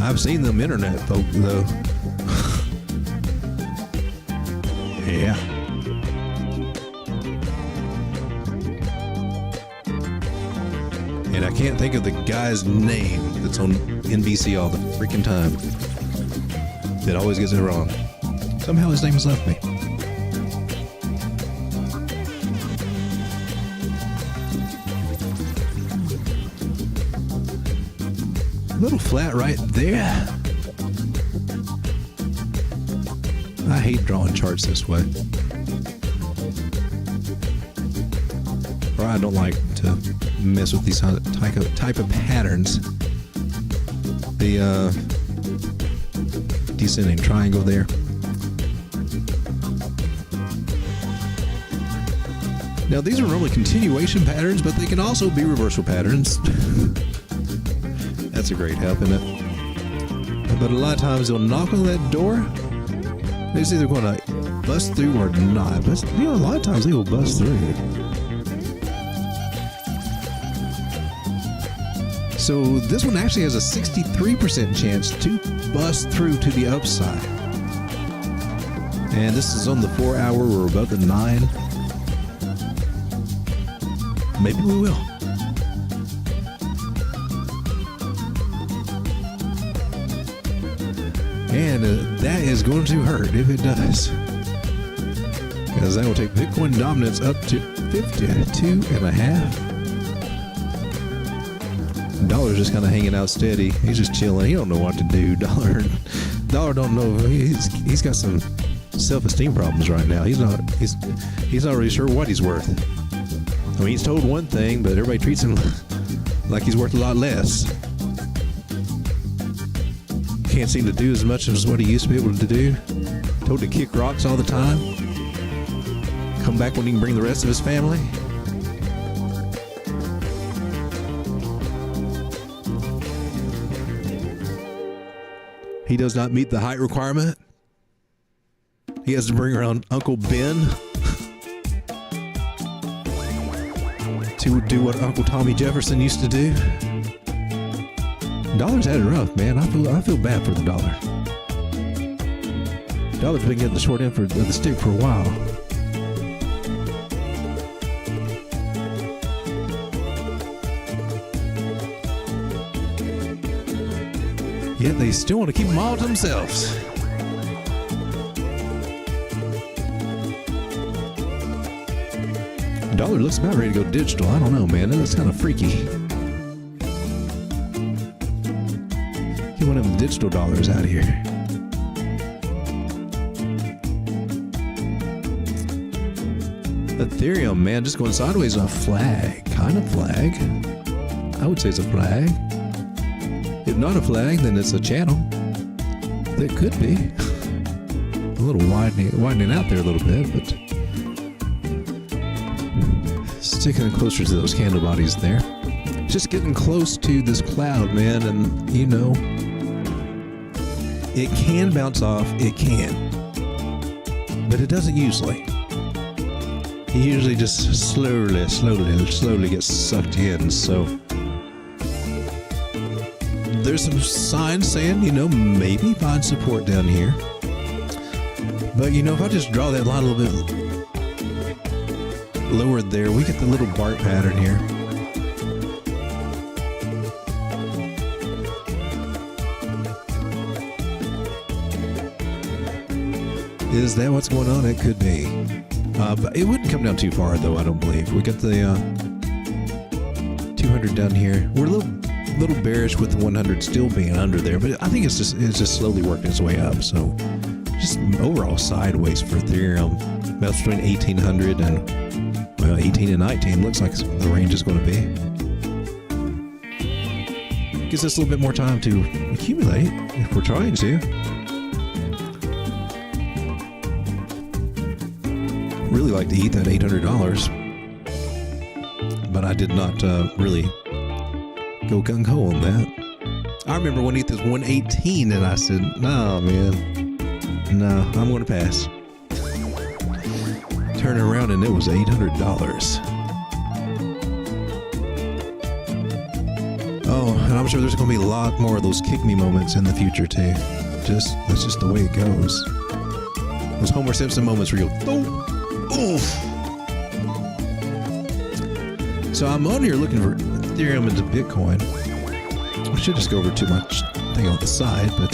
I've seen them internet folk though. Yeah. And I can't think of the guy's name that's on NBC all the freaking time. That always gets it wrong. Somehow his name has left me. A little flat right there. I hate drawing charts this way. Or I don't like to mess with these type of patterns. The descending triangle there. Now these are normally continuation patterns, but they can also be reversal patterns. That's a great help, isn't it? But a lot of times they'll knock on that door. They say they're going to bust through or not. But you know, a lot of times they will bust through. So this one actually has a 63% chance to bust through to the upside. And this is on the 4 hour. We're above the 9. Maybe we will. And that is going to hurt if it does. Because that will take Bitcoin dominance up to 52.5. Dollar's just kind of hanging out steady. He's just chilling. He don't know what to do. Dollar don't know. He's got some self-esteem problems right now. He's not really sure what he's worth. I mean, he's told one thing, but everybody treats him like he's worth a lot less. Can't seem to do as much as what he used to be able to do. Told to kick rocks all the time. Come back when he can bring the rest of his family. He does not meet the height requirement. He has to bring around Uncle Ben to do what Uncle Tommy Jefferson used to do. Dollar's had it rough, man. I feel bad for the dollar. Dollar's been getting the short end of the stick for a while. Yet they still want to keep them all to themselves. Dollar looks about ready to go digital. I don't know, man. That's kind of freaky. Get one of them digital dollars out of here. Ethereum, man, just going sideways on a flag. Kind of flag. I would say it's a flag. If not a flag, then it's a channel. That could be. A little widening out there a little bit, but sticking closer to those candle bodies there. Just getting close to this cloud, man, and you know, it can bounce off, it can. But it doesn't usually. It usually just slowly gets sucked in, so there's some signs saying, you know, maybe find support down here. But, you know, if I just draw that line a little bit lower there, we get the little bark pattern here. Is that what's going on? It could be. But it wouldn't come down too far, though, I don't believe. We got the 200 down here. We're a little bearish with the 100 still being under there, but I think it's just slowly working its way up. So just overall sideways for Ethereum, about between 1800 and 18 and 19 looks like the range is going to be. Gives us a little bit more time to accumulate if we're trying to. Really like to eat that $800, but I did not really go gung-ho on that. I remember when ETH was 118 and I said, no, man, no, I'm going to pass. Turn around and it was $800. Oh, and I'm sure there's going to be a lot more of those kick me moments in the future too. That's just the way it goes. Those Homer Simpson moments where you go, oof. So I'm on here looking for Ethereum into Bitcoin. I should just go over to my thing on the side, but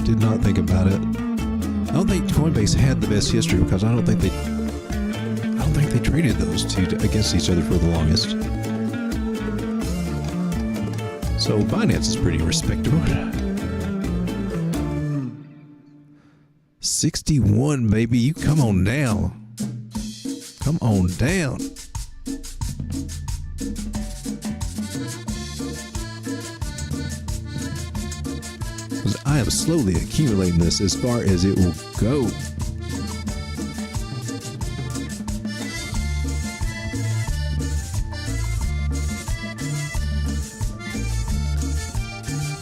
did not think about it. I don't think Coinbase had the best history because I don't think they traded those two against each other for the longest. So Binance is pretty respectable. 61, baby. You come on down. Come on down. I am slowly accumulating this as far as it will go.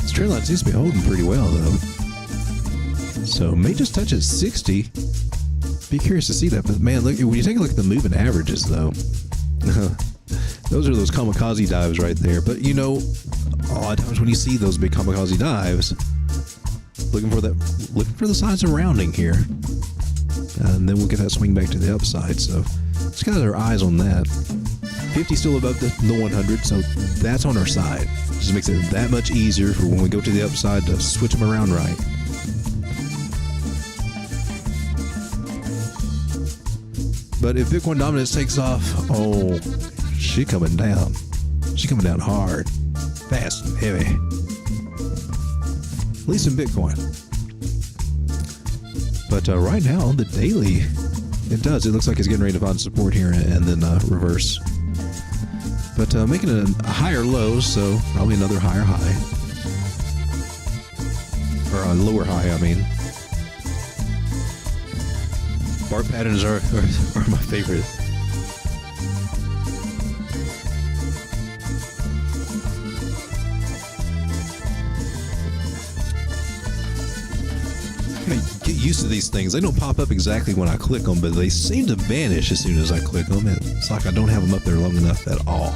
This trend line seems to be holding pretty well, though. So may just touch at 60. Be curious to see that. But man, look, when you take a look at the moving averages, though, those are those kamikaze dives right there. But you know, a lot of times when you see those big kamikaze dives, looking for the signs of rounding here, and then we'll get that swing back to the upside. So just got our eyes on that. 50 still above the 100, so that's on our side. Just makes it that much easier for when we go to the upside to switch them around right. But if Bitcoin dominance takes off, oh, she coming down. She coming down hard, fast and heavy. At least in Bitcoin. But right now on the daily, it looks like it's getting ready to find support here and then reverse. But making a higher low, so probably another higher high. Or a lower high, I mean. Bar patterns are my favorite. Get used to these things. They don't pop up exactly when I click them, but they seem to vanish as soon as I click them. It's like I don't have them up there long enough at all.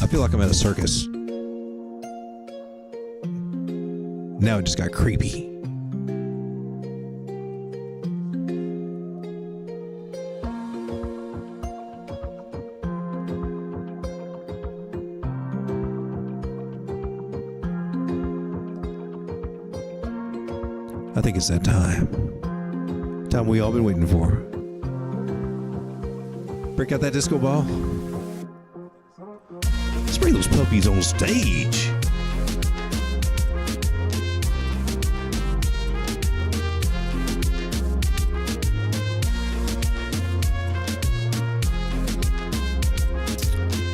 I feel like I'm at a circus. Now it just got creepy. I think it's that time. Time we all been waiting for. Break out that disco ball. Let's bring those puppies on stage.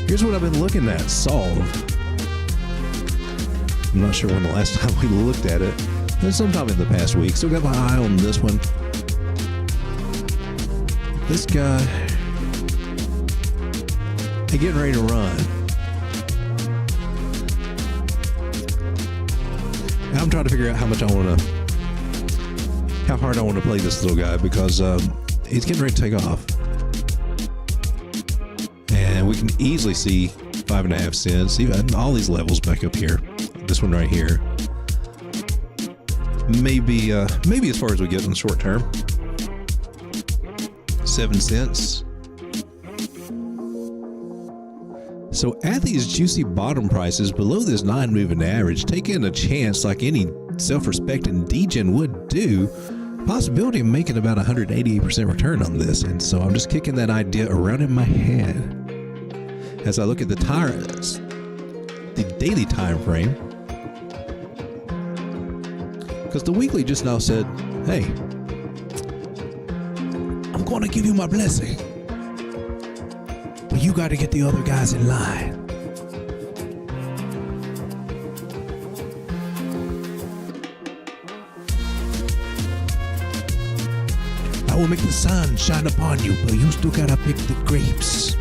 Here's what I've been looking at. Solve. I'm not sure when the last time we looked at it. Sometime in the past week. Still got my eye on this one. This guy. Hey, getting ready to run. Now I'm trying to figure out how hard I want to play this little guy because he's getting ready to take off. And we can easily see 5.5 cents. Even all these levels back up here. This one right here. Maybe as far as we get in the short term. 7 cents. So at these juicy bottom prices below this 9 moving average, taking a chance like any self-respecting degen would do, possibility of making about 188% return on this. And so I'm just kicking that idea around in my head as I look at the daily time frame. Because the weekly just now said, hey, I'm going to give you my blessing, but you got to get the other guys in line. I will make the sun shine upon you, but you still got to pick the grapes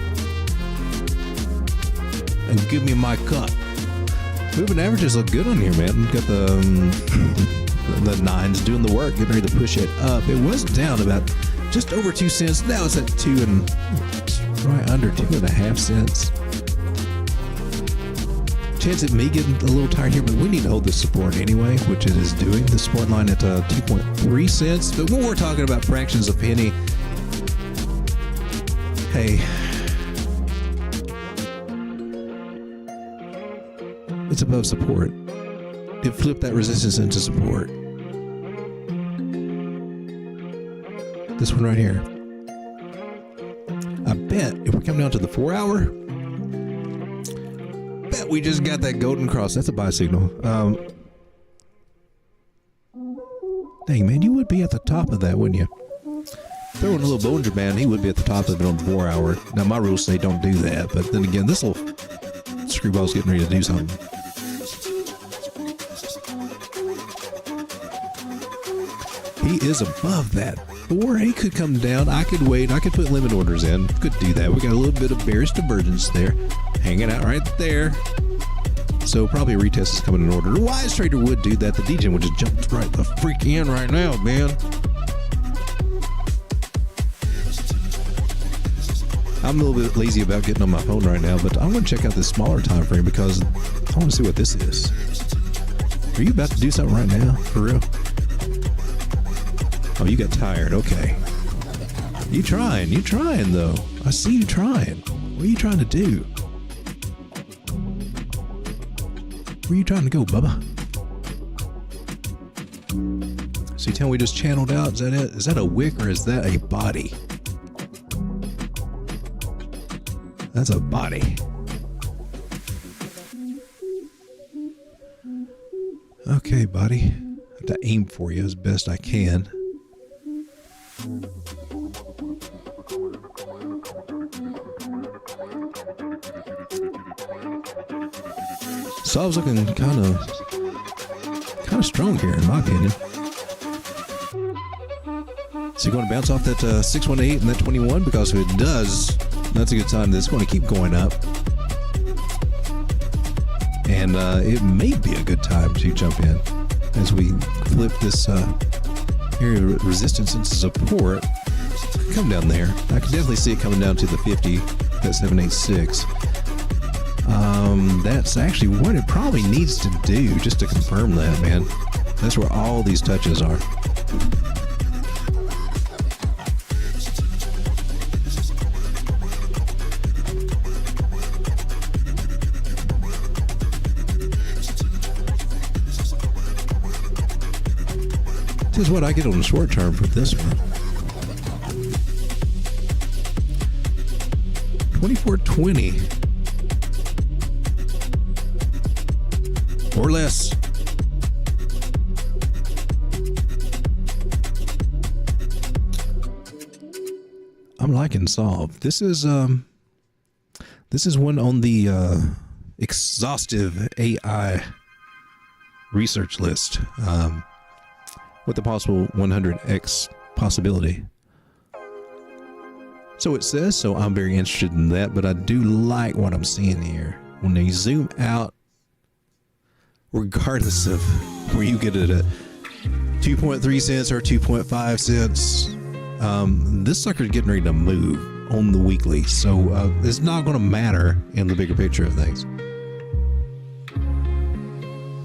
and give me my cup. Moving averages look good on here, man. Got the 9s doing the work, getting ready to push it up. It was down about just over 2 cents. Now it's at right under 2.5 cents. Chance it may get a little tired here, but we need to hold this support anyway, which it is doing. The support line at 2.3 cents. But when we're talking about fractions of penny, hey, it's above support. It flipped that resistance into support. This one right here. I bet if we come down to the 4 hour, bet we just got that golden cross. That's a buy signal. Dang, man, you would be at the top of that, wouldn't you? Throwing a little Bollinger Band, he would be at the top of it on the 4 hour. Now, my rules say don't do that, but then again, this little screwball's getting ready to do something. He is above that. Or he could come down. I could wait. I could put limit orders in. Could do that. We got a little bit of bearish divergence there. Hanging out right there. So probably a retest is coming in order. The wise trader would do that. The degen would just jump right the freak in right now, man. I'm a little bit lazy about getting on my phone right now, but I want to check out this smaller time frame because I want to see what this is. Are you about to do something right now? For real? Oh, you got tired. Okay. You trying though. I see you trying. What are you trying to do? Where are you trying to go, Bubba? So you tell me we just channeled out? Is that it? Is that a wick or is that a body? That's a body. Okay, buddy. I have to aim for you as best I can. So I was looking kind of strong here, in my opinion. So you're going to bounce off that 618 and that 21, because if it does, that's a good sign that it's going to keep going up. And it may be a good time to jump in as we flip this area of resistance into support. Come down there. I can definitely see it coming down to the 50, that 786. That's actually what it probably needs to do, just to confirm that, man. That's where all these touches are. This is what I get on the short term for this one. 2420 or less. I'm liking solve. This is one on the exhaustive AI research list, with the possible 100x possibility. So it says, so I'm very interested in that, but I do like what I'm seeing here. When they zoom out, regardless of where you get it at 2.3 cents or 2.5 cents, this sucker's getting ready to move on the weekly. So it's not going to matter in the bigger picture of things.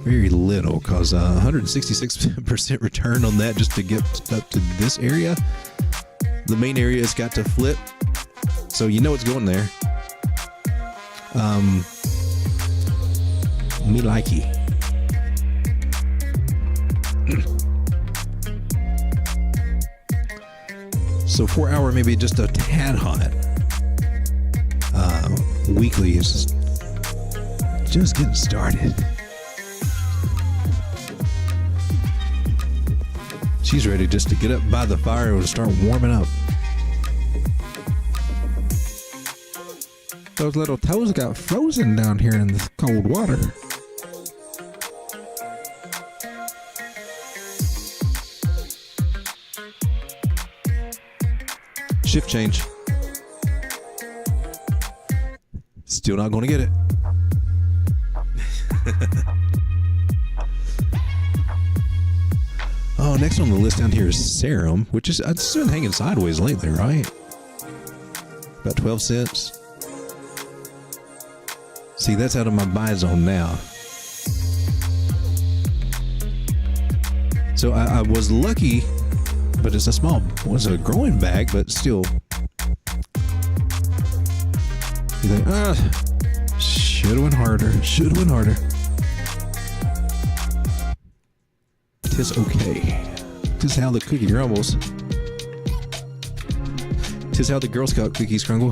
Very little, because 166% return on that just to get up to this area. The main area has got to flip, so you know it's going there. Me likey. So 4 hour maybe just a tad hot. Weekly is just getting started. She's ready just to get up by the fire and start warming up. Those little toes got frozen down here in the cold water. Shift change. Still not going to get it. Oh, next on the list down here is Serum, which is, it's been hanging sideways lately, right? About 12 cents. See, that's out of my buy zone now. So I was lucky, but it's a a growing bag, but still. You think, should have went harder, Tis okay. Tis how the cookie crumbles. Tis how the Girl Scout cookies crumble.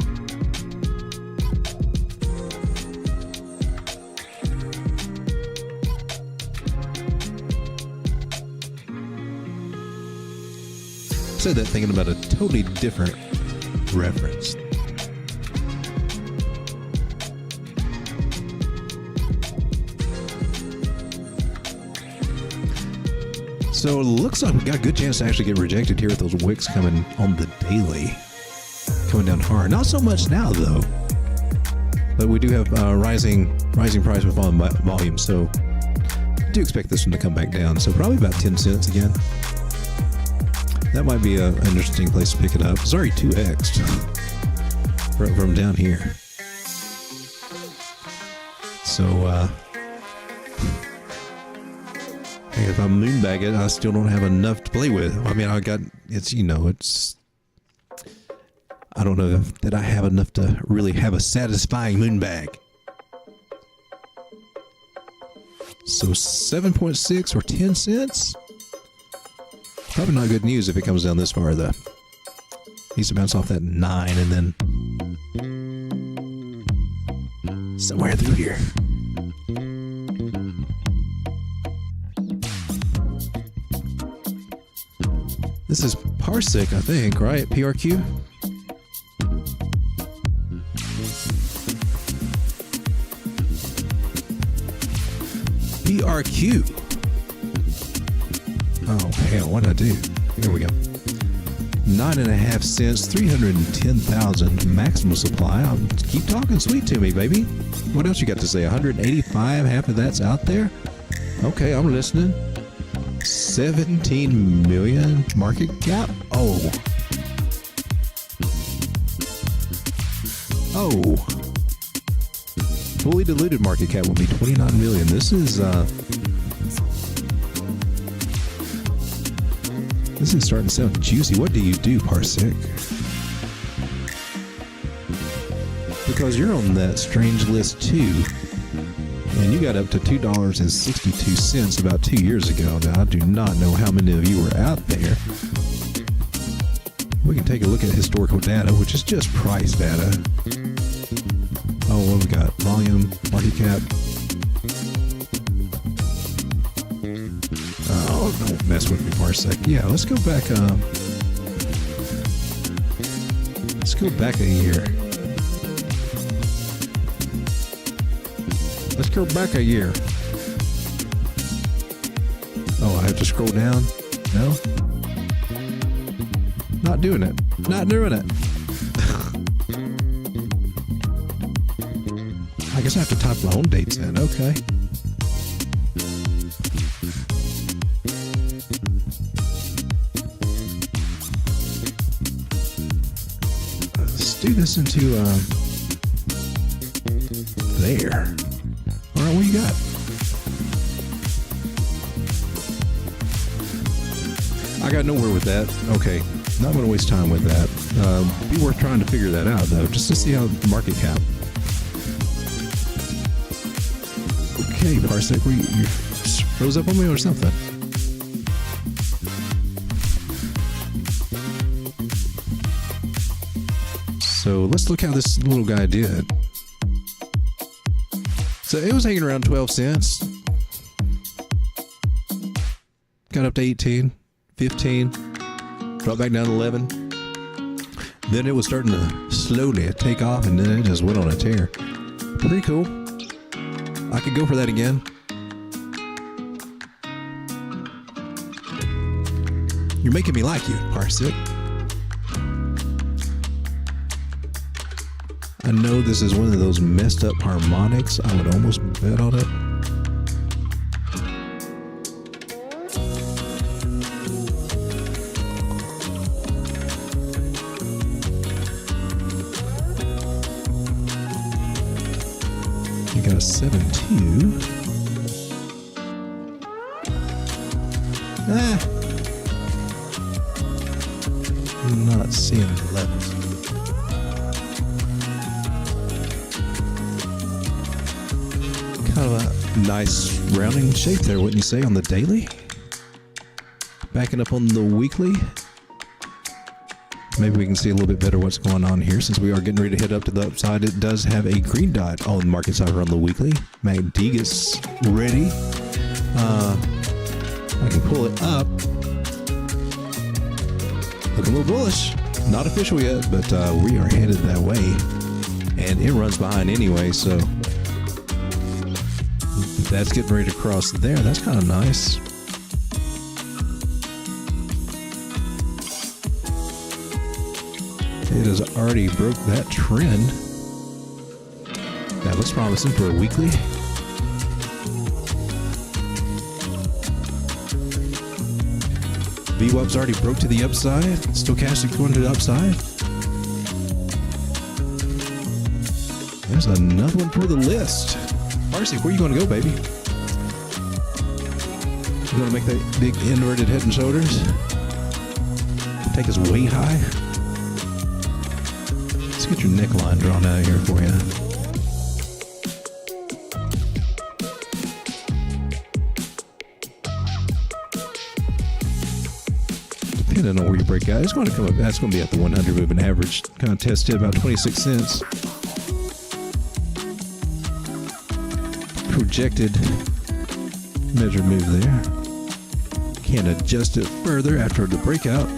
Said that thinking about a totally different reference. So it looks like we got a good chance to actually get rejected here with those wicks coming on the daily. Coming down hard. Not so much now though. But we do have rising price with volume. So I do expect this one to come back down. So probably about 10 cents again. That might be an interesting place to pick it up. It's already 2x'd from down here. So if I moonbag it, I still don't have enough to play with. I mean, I don't know that I have enough to really have a satisfying moonbag. So 7.6 or 10 cents? Probably not good news if it comes down this far, though. Needs to bounce off that 9 and then somewhere through here. This is Parsec, I think, right? PRQ? PRQ. Oh, hell, what did I do? Here we go. 9.5 cents, 310,000 maximum supply. I'll keep talking sweet to me, baby. What else you got to say? 185, half of that's out there? Okay, I'm listening. 17 million market cap? Oh. Oh. Fully diluted market cap will be 29 million. This is starting to sound juicy. What do you do, Parsec? Because you're on that strange list too. And you got up to $2.62 about 2 years ago. Now, I do not know how many of you were out there. We can take a look at historical data, which is just price data. Oh, what we got? Volume, market cap. Oh, don't mess with me, Parsec. Yeah, let's go back. Let's go back a year. Let's go back a year. Oh, I have to scroll down? No? Not doing it. Not doing it. I guess I have to type my own dates in. Okay. Let's do this into there. All right, what you got? I got nowhere with that. Okay, not going to waste time with that. Be worth trying to figure that out, though, just to see how the market cap. Okay, Parsec, you froze up on me or something? So let's look how this little guy did. So it was hanging around 12 cents. Got up to 18, 15, dropped back down to 11. Then it was starting to slowly take off, and then it just went on a tear. Pretty cool. I could go for that again. You're making me like you, Parsec. I know this is one of those messed up harmonics. I would almost bet on it. You got a 7.2. I'm not seeing 11. Kind of a nice rounding shape there, wouldn't you say, on the daily? Backing up on the weekly. Maybe we can see a little bit better what's going on here since we are getting ready to head up to the upside. It does have a green dot on the market side on the weekly. MACD ready. I can pull it up. Looking a little bullish. Not official yet, but we are headed that way. And it runs behind anyway, so that's getting ready to cross there. That's kind of nice. It has already broke that trend. That looks promising for a weekly. VWAP's already broke to the upside. Stochastic going to the upside. There's another one for the list. Parsec, where are you going to go, baby? You going to make that big inverted head and shoulders? Take us way high? Let's get your neckline drawn out here for you. Depending on where you break out, it's going to come up. That's going to be at the 100 moving average. Kind of tested about 26 cents. Projected measured move there. Can't adjust it further after the breakout.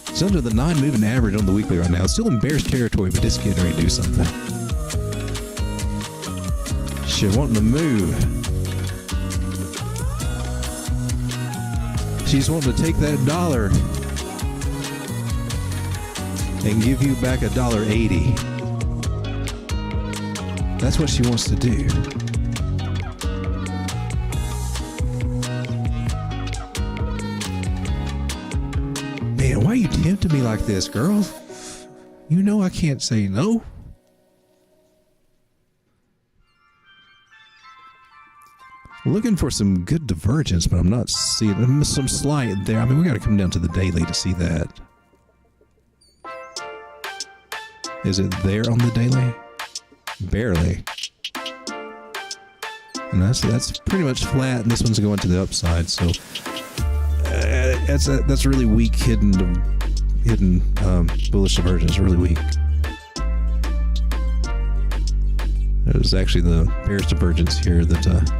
It's under the 9 moving average on the weekly right now. It's still in bearish territory, but it's getting ready to do something. She's wanting to move. She's wanting to take that dollar and give you back $1.80. That's what she wants to do. Man, why are you tempting me like this, girl? You know I can't say no. Looking for some good divergence, but I'm not seeing some slight there. I mean, we got to come down to the daily to see that. Is it there on the daily? Barely. And that's pretty much flat, and this one's going to the upside. So that's really weak hidden bullish divergence. Really weak. It was actually the bearish divergence here that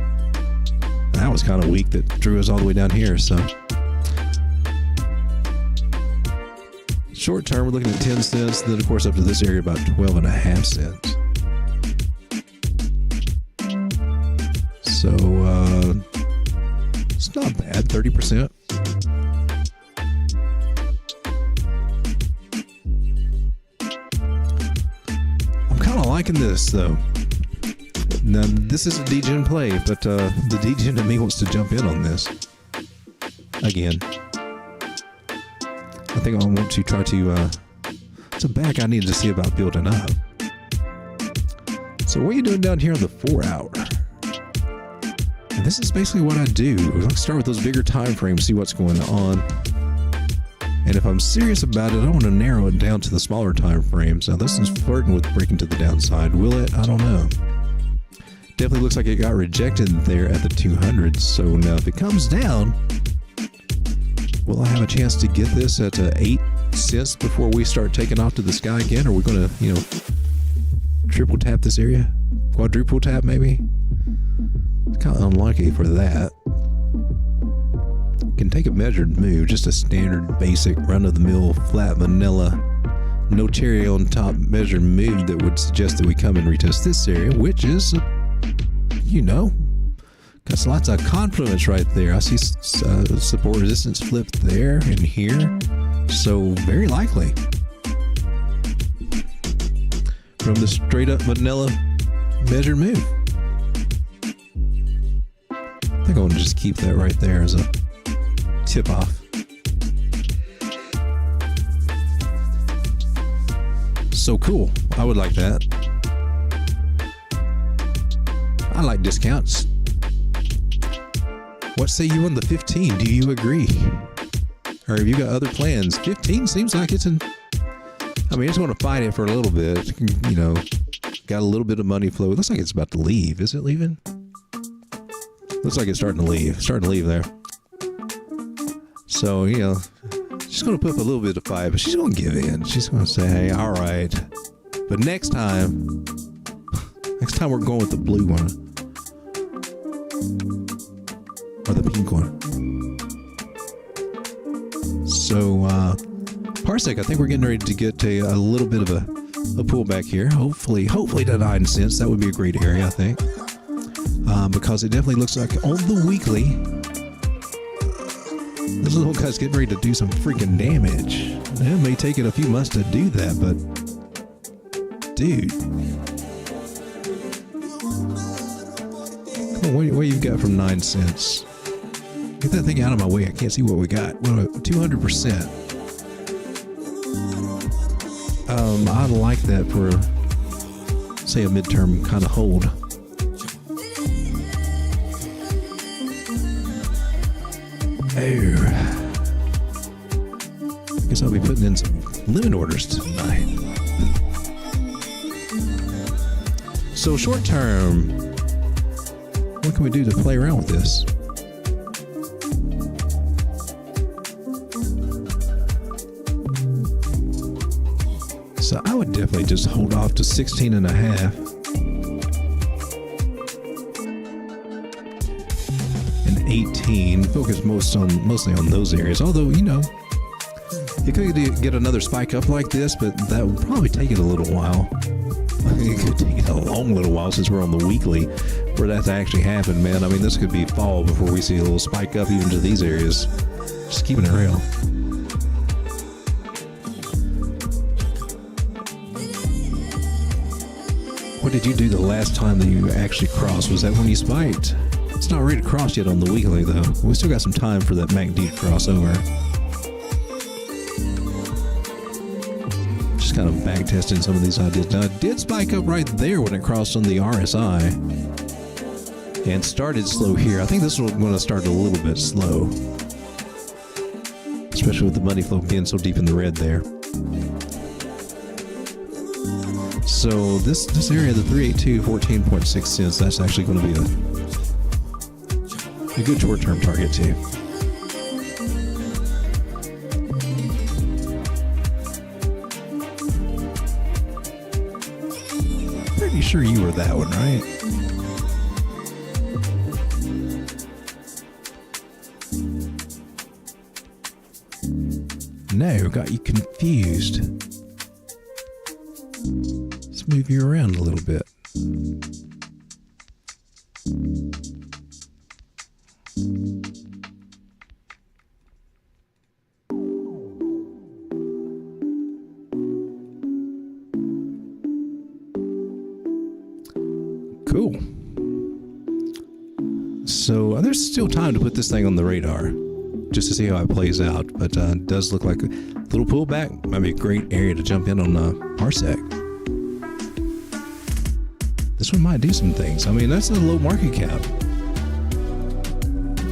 was kind of weak that drew us all the way down here. So short term, we're looking at 10 cents. Then, of course, up to this area, about 12.5 cents. So it's not bad, 30%. I'm kind of liking this, though. Now, this is a degen play, but the degen in me wants to jump in on this again. I think I want to try to, it's a back I needed to see about building up. So what are you doing down here on the 4 hour? And this is basically what I do. Let's start with those bigger time frames, see what's going on. And if I'm serious about it, I want to narrow it down to the smaller time frames. Now this is flirting with breaking to the downside. Will it? I don't know. Definitely looks like it got rejected there at the 200s. So now if it comes down, will I have a chance to get this at 8 cents before we start taking off to the sky again? Are we going to, triple tap this area? Quadruple tap maybe? It's kind of unlikely for that. Can take a measured move, just a standard basic run-of-the-mill flat vanilla, no cherry on top measured move that would suggest that we come and retest this area, which is, got lots of confluence right there. I see support resistance flipped there and here. So very likely. From the straight up vanilla measured move. I think I want to just keep that right there as a tip off. So cool. I would like that. I like discounts. What say you on the 15? Do you agree? Or have you got other plans? 15 seems like it's it's going to fight it for a little bit. Got a little bit of money flow. It looks like it's about to leave. Is it leaving? Looks like it's starting to leave. Starting to leave there. So, she's going to put up a little bit of fight, but she's going to give in. She's going to say, hey, all right. But next time we're going with the blue one. Or the pink one. So, Parsec, I think we're getting ready to get a little bit of a pullback here. Hopefully to 9 cents. That would be a great area, I think. Because it definitely looks like on the weekly, this little guy's getting ready to do some freaking damage. It may take it a few months to do that, but dude. Come on, what you got from 9 cents? Get that thing out of my way. I can't see what we got. 200%. I like that for, say, a midterm kind of hold. Oh. I guess I'll be putting in some limit orders tonight. So short term, what can we do to play around with this? So I would definitely just hold off to 16.5 and 318. Focus mostly on those areas. Although, you know, it could get another spike up like this, but that would probably take it a little while. It could take it a long little while since we're on the weekly for that to actually happen, man. I mean, this could be fall before we see a little spike up even to these areas. Just keeping it real. What did you do the last time that you actually crossed? Was that when you spiked? It's not ready to cross yet on the weekly, though. We still got some time for that MACD to cross over. Just kind of back testing some of these ideas. Now, it did spike up right there when it crossed on the RSI and started slow here. I think this is going to start a little bit slow, especially with the money flow being so deep in the red there. So this area, the 382, 14.6 cents, that's actually going to be a good short-term target too. Pretty sure you were that one, right? No, got you confused. Let's move you around a little bit. Cool. So there's still time to put this thing on the radar just to see how it plays out, but it does look like a little pullback. Might be a great area to jump in on Parsec. This one might do some things. I mean, that's a low market cap.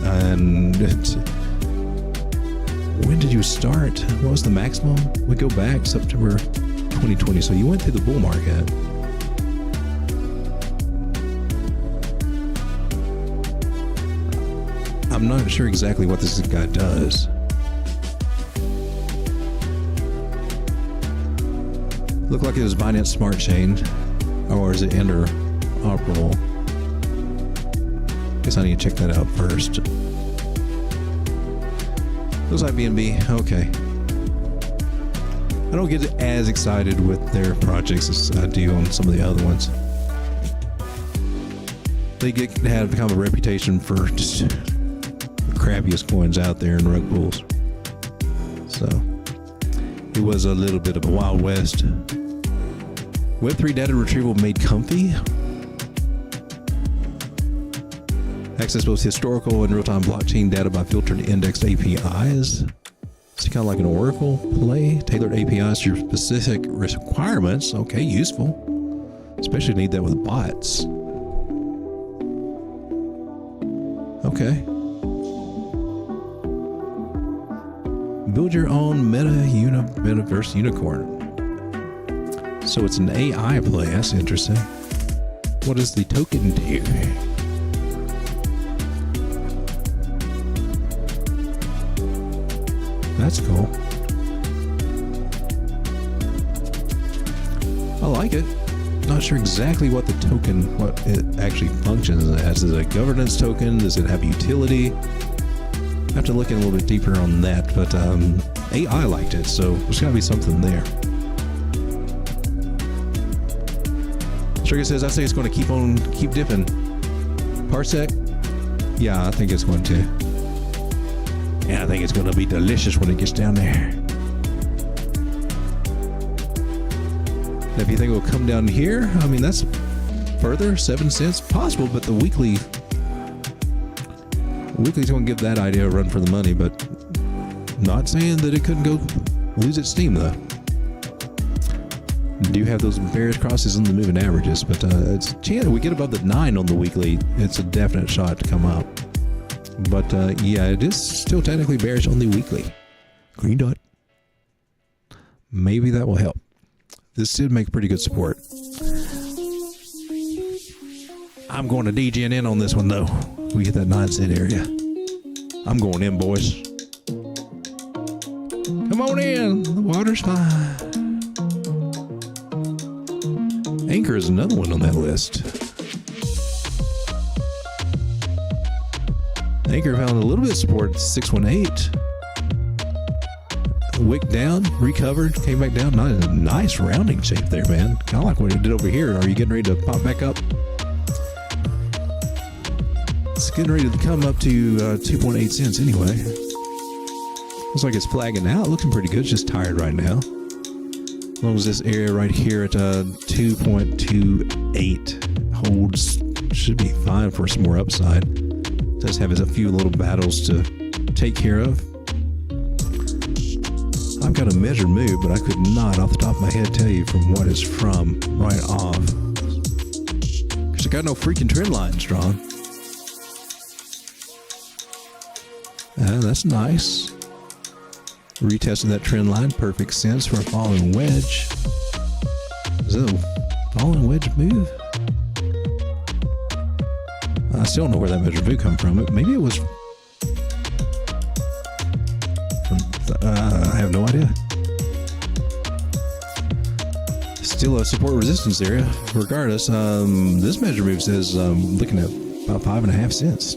And when did you start? What was the maximum? We go back September 2020. So you went through the bull market. I'm not sure exactly what this guy does. Looked like it was Binance Smart Chain, or is it interoperable? Guess I need to check that out first. Looks like BNB. Okay. I don't get as excited with their projects as I do on some of the other ones. They have become a reputation for just the crappiest coins out there in rug pools. So it was a little bit of a Wild West. Web3 data retrieval made comfy. Access both historical and real-time blockchain data by filtered indexed APIs. It's kind of like an Oracle play. Tailored APIs to your specific requirements. Okay, useful. Especially need that with bots. Okay. Build your own metaverse unicorn. So it's an AI play. That's interesting. What does the token do? That's cool. I like it. Not sure exactly what the token, what it actually functions as. Is it a governance token? Does it have utility? I have to look in a little bit deeper on that, but AI liked it, so there's got to be something there. Trigger says, I say it's going to keep dipping. Parsec? Yeah, I think it's going to. And I think it's going to be delicious when it gets down there. If you think it will come down here, I mean, that's further, 7 cents, possible, but the weekly's going to give that idea a run for the money, but not saying that it couldn't go lose its steam, though. Do have those bearish crosses in the moving averages, but it's a chance we get above the 9 on the weekly, it's a definite shot to come up. But yeah, it is still technically bearish on the weekly. Green dot. Maybe that will help. This did make pretty good support. I'm going to DGN in on this one, though. We hit that 9 cent area. I'm going in, boys. Come on in. The water's fine. Anchor is another one on that list. Anchor found a little bit of support at 618. Wick down, recovered, came back down. Nice rounding shape there, man. Kind of like what it did over here. Are you getting ready to pop back up? It's getting ready to come up to 2.8 cents anyway. Looks like it's flagging out. Looking pretty good. It's just tired right now. As long as this area right here at 2.28 holds, should be fine for some more upside. Does have a few little battles to take care of. I've got a measured move, but I could not off the top of my head tell you from what it's from right off. Because I got no freaking trend lines drawn. That's nice. Retesting that trend line, perfect sense for a falling wedge. Is that a falling wedge move? I still don't know where that measured move come from. Maybe it was from, I have no idea. Still a support resistance area. Regardless, this measure move says looking at about 5.5 cents.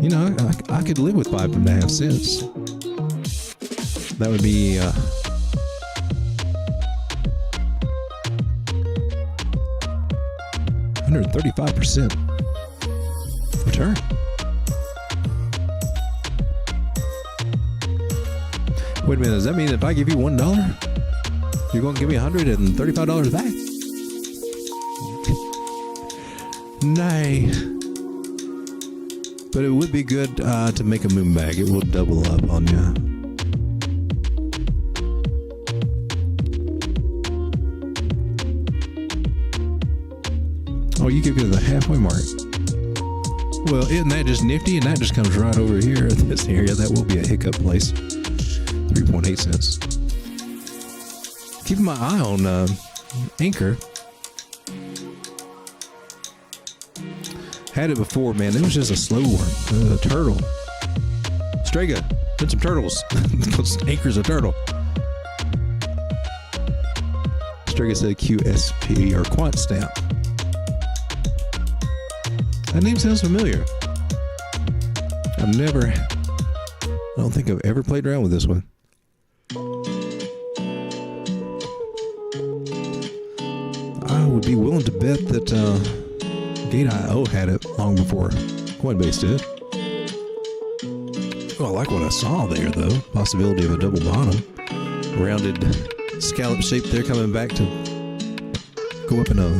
You know, I could live with 5.5 cents. That would be 135% return. Wait a minute, does that mean if I give you $1, you're going to give me $135 back? Nay. But it would be good to make a moon bag. It will double up on you. Oh, you give it the halfway mark. Well, isn't that just nifty? And that just comes right over here at this area. That will be a hiccup place. 3.8 cents. Keeping my eye on Anchor. Had it before, man. It was just a slow one. A turtle. Strega, put some turtles. Anchor's a turtle. Strega said QSP or Quant Stamp. That name sounds familiar. I don't think I've ever played around with this one. I would be willing to bet that Gate.io had it long before Coinbase did. Well, I like what I saw there, though. Possibility of a double bottom. Rounded scallop shape there coming back to go up in a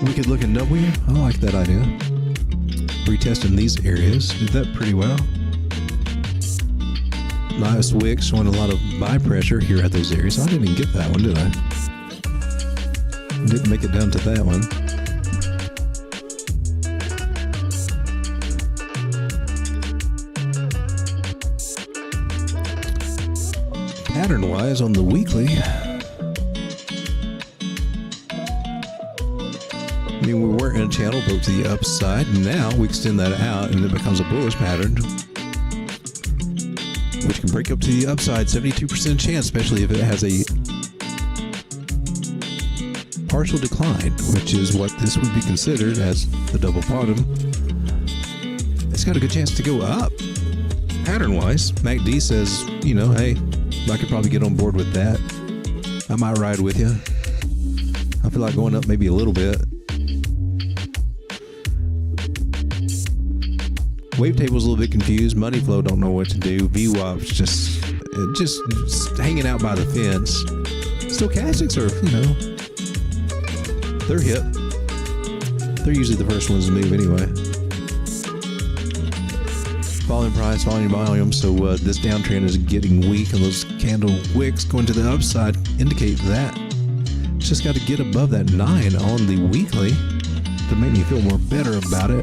wicked looking W. I like that idea. Retesting these areas. Did that pretty well. Nice wick showing a lot of buy pressure here at those areas. I didn't even get that one, did I? Didn't make it down to that one. Pattern wise on the weekly, I mean, we were in a channel, broke to the upside. Now we extend that out and it becomes a bullish pattern, which can break up to the upside. 72% chance, especially if it has a partial decline, which is what this would be considered as the double bottom. It's got a good chance to go up. Pattern wise, MacD says, you know, hey, I could probably get on board with that. I might ride with you. I feel like going up maybe a little bit. Wavetable's a little bit confused. Money flow don't know what to do. VWAP's just hanging out by the fence. Stochastics are, you know, they're hip. They're usually the first ones to move anyway. Falling price, falling volume, so this downtrend is getting weak, and those candle wicks going to the upside indicate that. It's just got to get above that 9 on the weekly to make me feel more better about it.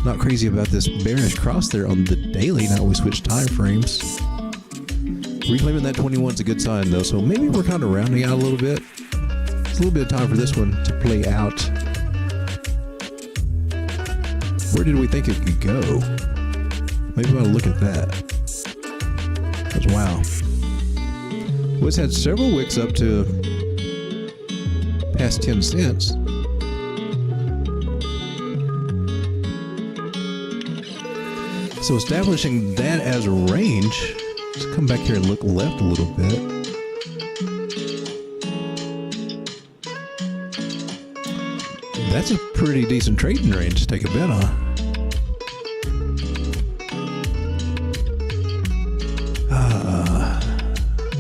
Not crazy about this bearish cross there on the daily. Now we switch time frames. Reclaiming that 21 is a good sign though, so maybe we're kind of rounding out a little bit. It's a little bit of time for this one to play out. Where did we think it could go? Maybe we ought to look at that. Because wow. Well, it's had several wicks up to past 10 cents. So establishing that as a range, let's come back here and look left a little bit. That's a pretty decent trading range to take a bet on.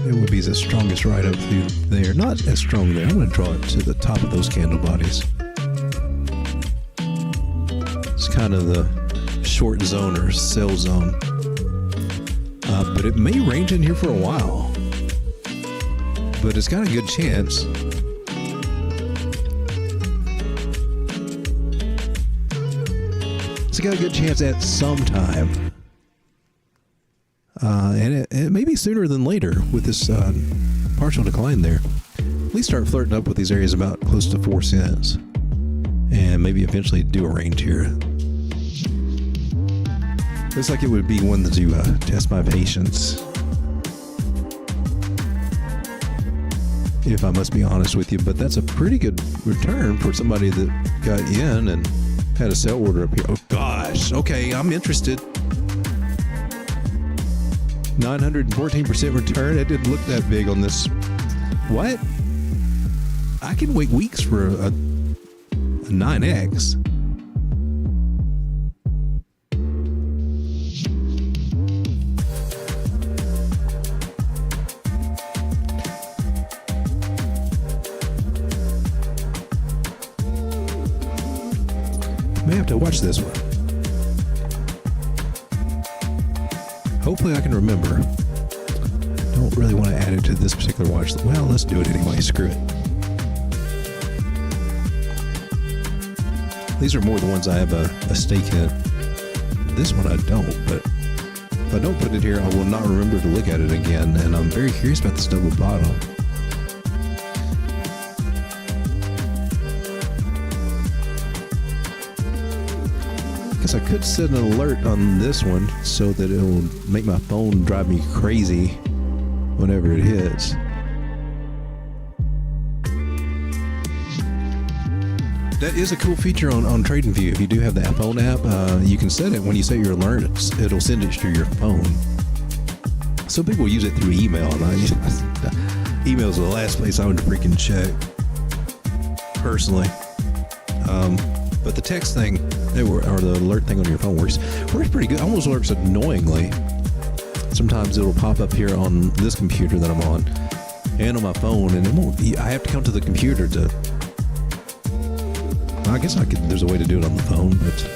It would be the strongest right up through there. Not as strong there. I'm going to draw it to the top of those candle bodies. It's kind of the short zone or sell zone. But it may range in here for a while. But it's got a good chance. It's got a good chance at some time. And it may be sooner than later with this partial decline there. At least start flirting up with these areas about close to 4 cents. And maybe eventually do a range here. Looks like it would be one to test my patience. If I must be honest with you. But that's a pretty good return for somebody that got in and had a sell order up here. Oh gosh. Okay, I'm interested. 914% return. It didn't look that big on this. What? I can wait weeks for a 9x. May have to watch this one. Hopefully I can remember. Don't really want to add it to this particular watch. Well, let's do it anyway. Screw it. These are more the ones I have a stake in. This one I don't, but if I don't put it here, I will not remember to look at it again. And I'm very curious about this double bottom. I could set an alert on this one so that it will make my phone drive me crazy whenever it hits. That is a cool feature on TradingView. If you do have the phone app, you can set it when you set your alerts, it'll send it to your phone. Some people use it through email, and email is the last place I would freaking check personally. But the text thing, or the alert thing on your phone works pretty good. Almost works annoyingly. Sometimes it'll pop up here on this computer that I'm on and on my phone, and it won't. I have to come to the computer to. I guess there's a way to do it on the phone, but the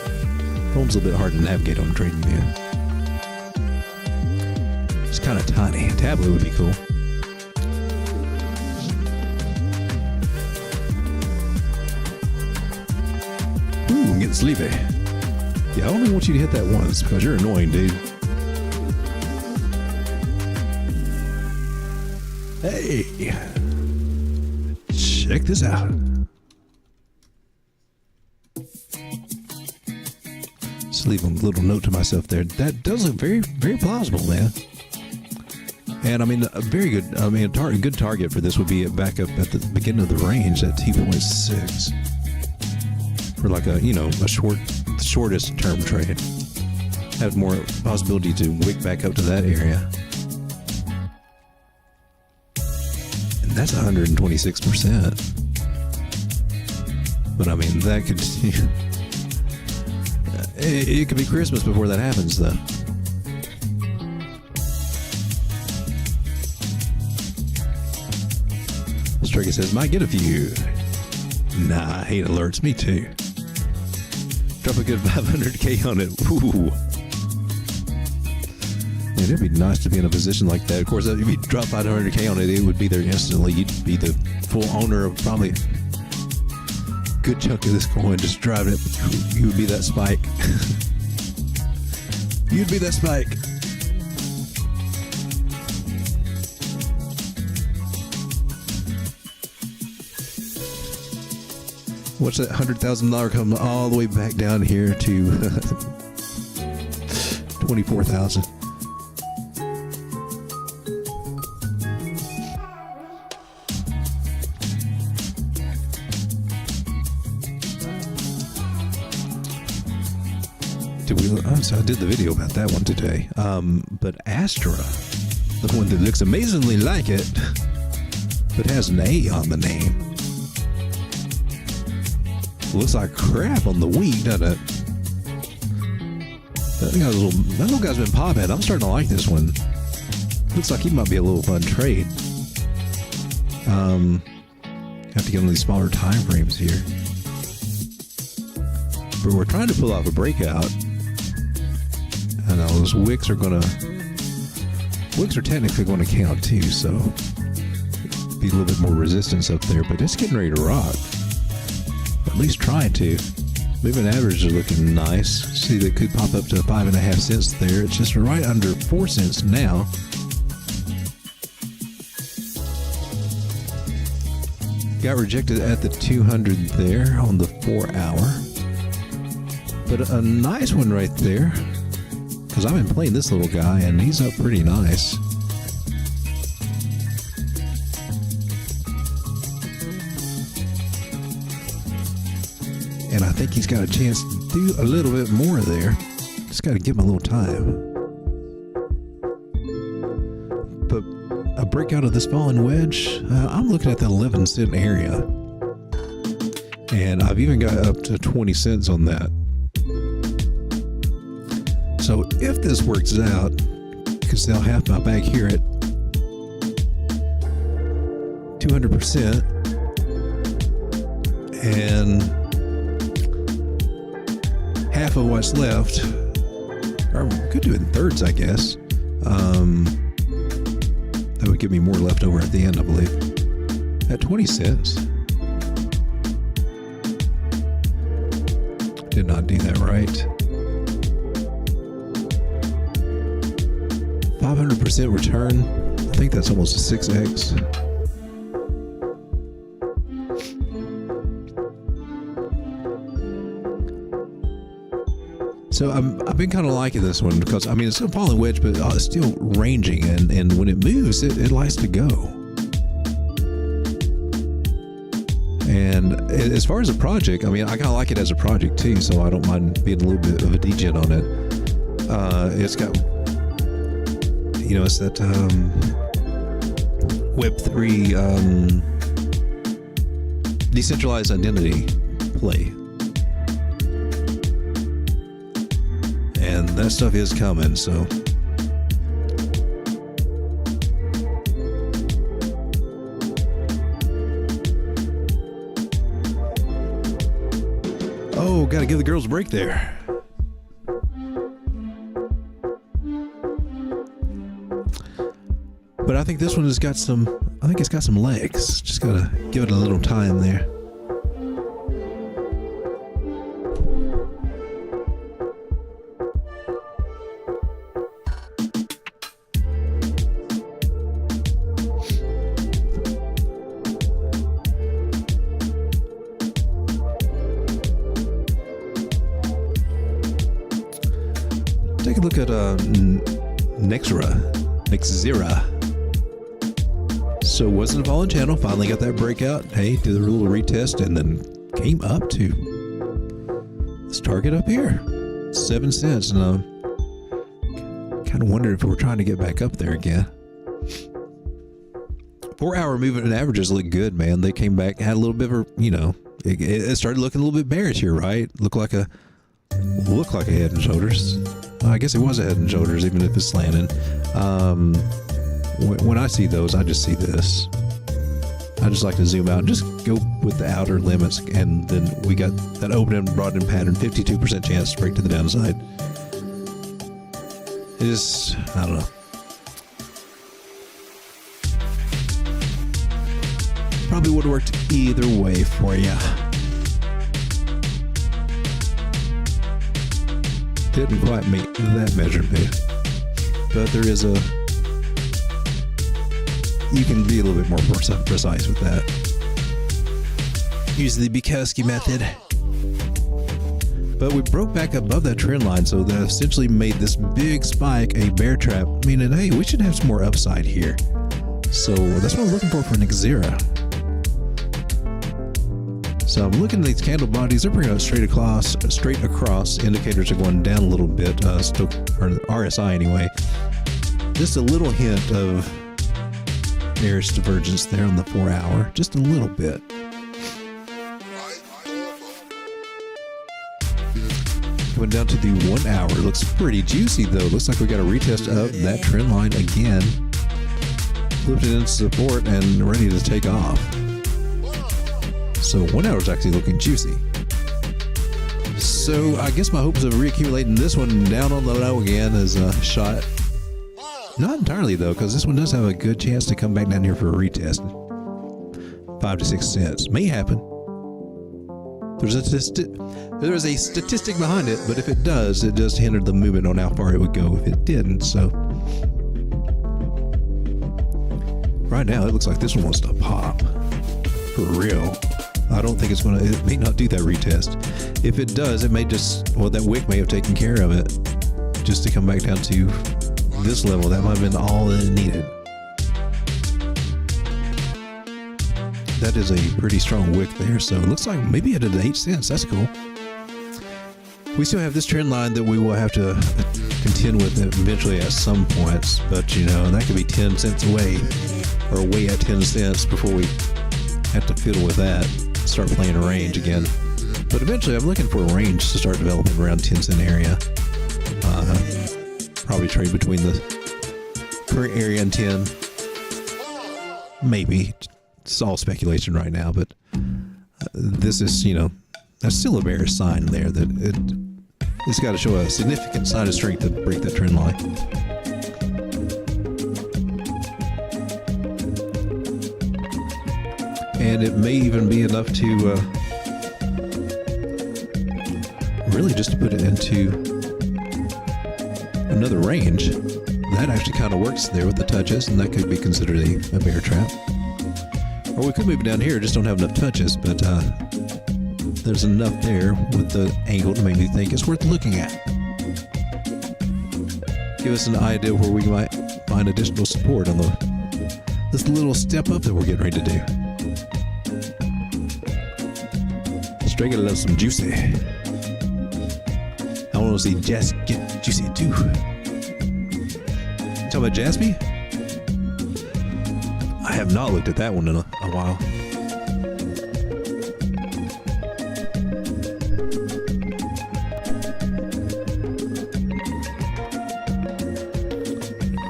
phone's a little bit hard to navigate on TradingView. It's kind of tiny. A tablet would be cool. Ooh, I'm getting sleepy. Yeah, I only want you to hit that once because you're annoying, dude. Hey, check this out. Just leave a little note to myself there. That does look very, very plausible, man. And I mean, a very good. I mean, a good target for this would be back up at the beginning of the range at T.6 for like a shortest term trade. Have more possibility to wick back up to that area. And that's 126%. But I mean, that could. It could be Christmas before that happens, though. Striker says, might get a few. Nah, I hate alerts. Me too. Drop a good 500K on it. Ooh. Man, it'd be nice to be in a position like that. Of course, if you drop 500K on it, it would be there instantly. You'd be the full owner of probably a good chunk of this coin, just driving it. You would be that spike. You'd be that spike. What's that $100,000 coming all the way back down here to 24,000? So I did the video about that one today. But Astra, the one that looks amazingly like it, but has an A on the name. Looks like crap on the Wii, doesn't it? That little guy's been popping. I'm starting to like this one. Looks like he might be a little fun trade. Have to get on these smaller time frames here. But we're trying to pull off a breakout. And those wicks are technically going to count too, so be a little bit more resistance up there, but it's getting ready to rock. At least try to. Moving average is looking nice. See, they could pop up to 5.5 cents there. It's just right under 4 cents now. Got rejected at the 200 there on the 4 hour. But a nice one right there. Because I've been playing this little guy and he's up pretty nice. And I think he's got a chance to do a little bit more there. Just got to give him a little time. But a breakout of this falling wedge, I'm looking at the 11 cent area. And I've even got up to 20 cents on that. So if this works out, I can sell half my bag here at 200%. And half of what's left, or we could do it in thirds, I guess. That would give me more left over at the end, I believe. At 20 cents. Did not do that right. 500% return. I think that's almost a 6x. So I've been kind of liking this one because, I mean, it's a falling wedge, but it's still ranging, and when it moves, it likes to go. And as far as a project, I mean, I kind of like it as a project too, so I don't mind being a little bit of a degen on it. It's got, you know, it's that Web3 decentralized identity play. And that stuff is coming, so. Oh, gotta give the girls a break there. But I think this one has got some, I think it's got some legs. Just gotta give it a little time there. Take a look at MexC. So wasn't a fallen channel, finally got that breakout. Hey, did a little retest and then came up to this target up here, 7 cents. And I'm kind of wondering if we're trying to get back up there again. 4 hour moving averages look good, man. They came back, had a little bit of, you know, it started looking a little bit bearish here, right? Looked like a head and shoulders. I guess it was a head and shoulders, even if it's slanting. When I see those, I just see this. I just like to zoom out and just go with the outer limits, and then we got that open and broadened pattern, 52% chance to break to the downside. It is, I don't know. Probably would have worked either way for you. Didn't quite meet that measurement, but there is a, you can be a little bit more precise with that. Use the Bukowski method. But we broke back above that trend line, so that essentially made this big spike a bear trap, meaning, hey, we should have some more upside here. So that's what I'm looking for MexC. So I'm looking at these candle bodies. They're pretty much straight across. Indicators are going down a little bit. Still, or RSI anyway. Just a little hint of bearish divergence there on the 4 hour. Just a little bit. Going down to the 1 hour. It looks pretty juicy though. Looks like we got a retest of that trend line again. Flipped it into support and ready to take off. So 1 hour is actually looking juicy. So I guess my hopes of reaccumulating this one down on the low again is a shot. Not entirely though, because this one does have a good chance to come back down here for a retest. 5 to 6 cents may happen. There's a statistic behind it, but if it does hinder the movement on how far it would go if it didn't. So right now it looks like this one wants to pop for real. I don't think it may not do that retest. If it does, it may that wick may have taken care of it just to come back down to this level. That might have been all that it needed. That is a pretty strong wick there. So it looks like maybe it at 8 cents. That's cool. We still have this trend line that we will have to contend with eventually at some points, but that could be 10 cents away or away at 10 cents before we have to fiddle with that. Start playing a range again. But eventually I'm looking for a range to start developing around 10 cent area. Probably trade between the current area and 10. Maybe. It's all speculation right now, but this is, that's still a bearish sign there that it's got to show a significant sign of strength to break that trend line. And it may even be enough to really just to put it into another range. That actually kind of works there with the touches, and that could be considered a bear trap. Or we could move it down here, just don't have enough touches, but there's enough there with the angle to make me think it's worth looking at. Give us an idea where we might find additional support on this little step up that we're getting ready to do. Straight gonna love some juicy. I want to see Jazz get juicy too. You talking about Jaspy? I have not looked at that one in a while.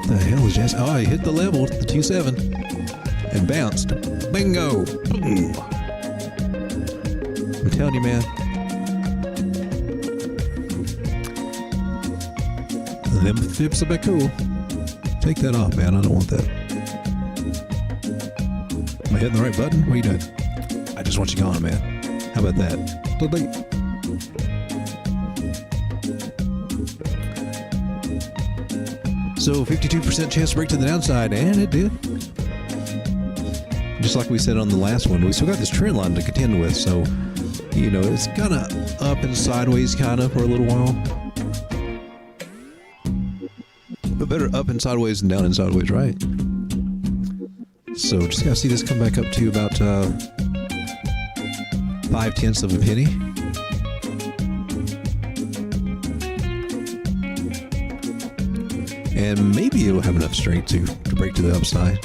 The hell is Jazz? Oh, he hit the level, the 2.7, and bounced. Bingo! Boom. I'm telling you, man. Them fibs are back cool. Take that off, man. I don't want that. Am I hitting the right button? What are you doing? I just want you gone, man. How about that? So 52% chance to break to the downside, and it did. Just like we said on the last one, we still got this trend line to contend with, so it's kind of up and sideways kind of for a little while. But better up and sideways than down and sideways, right? So just gotta see this come back up to about 0.5 of a penny. And maybe it'll have enough strength to break to the upside.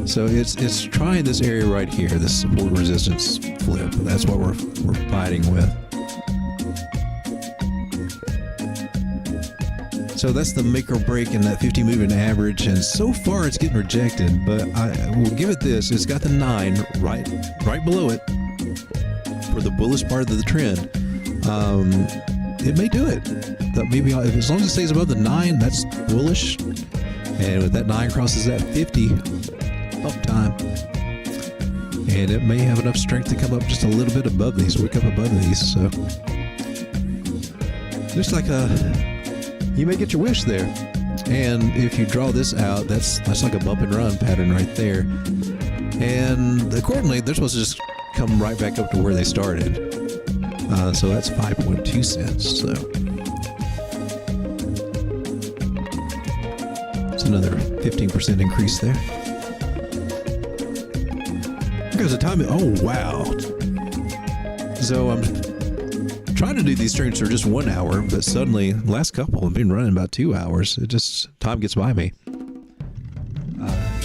So it's trying this area right here, this support resistance flip. That's what we're fighting with. So that's the make or break in that 50 moving average, and so far it's getting rejected, but I will give it this. It's got the 9 right below it for the bullish part of the trend. It may do it. Maybe as long as it stays above the 9, that's bullish. And if that 9 crosses that 50, up time. And it may have enough strength to come up just a little bit above these, wick up above these. So just like you may get your wish there. And if you draw this out, that's like a bump and run pattern right there. And accordingly, they're supposed to just come right back up to where they started. So that's 5.2 cents. So it's another 15% increase there. guys, the time. Oh wow! So I'm trying to do these streams for just 1 hour, but suddenly, last couple have been running about 2 hours. It just time gets by me.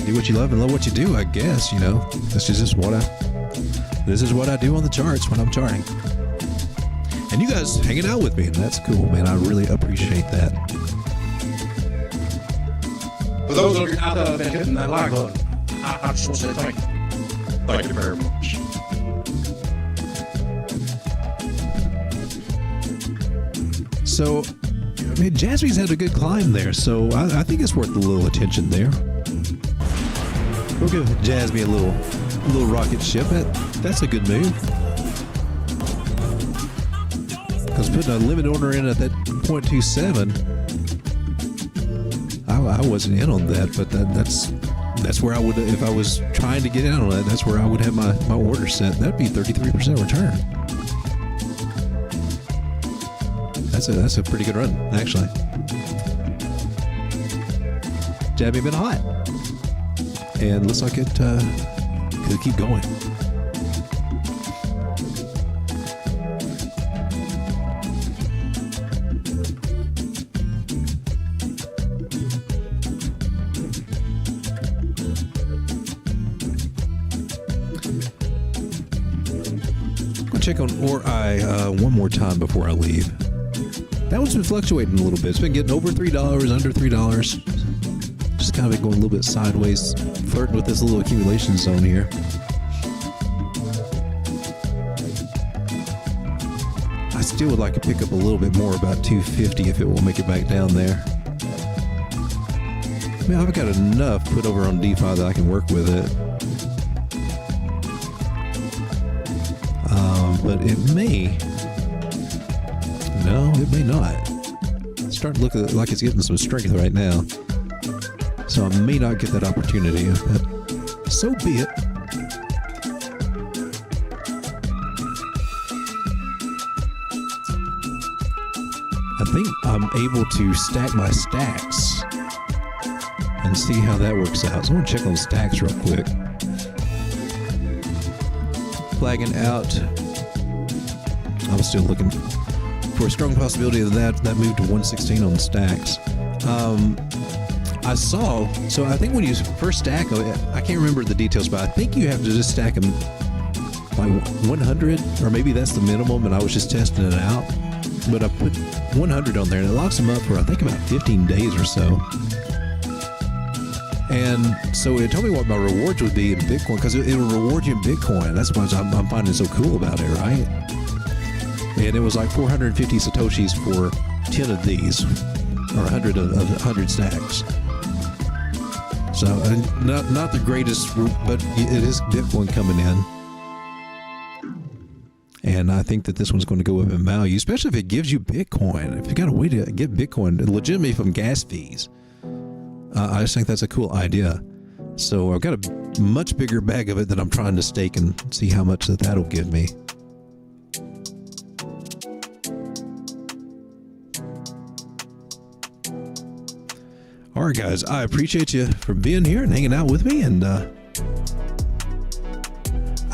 Do what you love and love what you do. I guess this is just what I do on the charts when I'm charting. And you guys hanging out with me, and that's cool, man. I really appreciate that. For those of you out there that have been hitting that like button, I just want to say thank you. Thank you very much. So, I mean, Jaspy's had a good climb there, so I think it's worth a little attention there. We'll give Jasmine a little rocket ship. That's a good move. Because putting a limit order in at that 0.27, I wasn't in on that, but that's where I would, if I was trying to get in on that, that's where I would have my order set. That'd be 33% return. That's a pretty good run, actually. Jabby been hot, and looks like it could keep going. Check on ORI one more time before I leave. That one's been fluctuating a little bit. It's been getting over $3, under $3. Just kind of been going a little bit sideways, flirting with this little accumulation zone here. I still would like to pick up a little bit more, about 250, if it will make it back down there. I mean, I've got enough put over on DeFi that I can work with it. But it may. No, it may not. It's starting to look like it's getting some strength right now. So I may not get that opportunity, but so be it. I think I'm able to stack my stacks and see how that works out. So I'm going to check on stacks real quick. Flagging out. I'm still looking for a strong possibility of that move to 116 on the stacks. I saw, so I think when you first stack, I can't remember the details, but I think you have to just stack them by 100, or maybe that's the minimum, and I was just testing it out. But I put 100 on there, and it locks them up for, I think, about 15 days or so. And so it told me what my rewards would be in Bitcoin, because it will reward you in Bitcoin. That's what I'm finding so cool about it, right? And it was like 450 Satoshis for 10 of these, or 100 stacks. So not the greatest, but it is Bitcoin coming in. And I think that this one's going to go up in value, especially if it gives you Bitcoin. If you got a way to get Bitcoin legitimately from gas fees, I just think that's a cool idea. So I've got a much bigger bag of it that I'm trying to stake and see how much that'll give me. All right, guys, I appreciate you for being here and hanging out with me, and I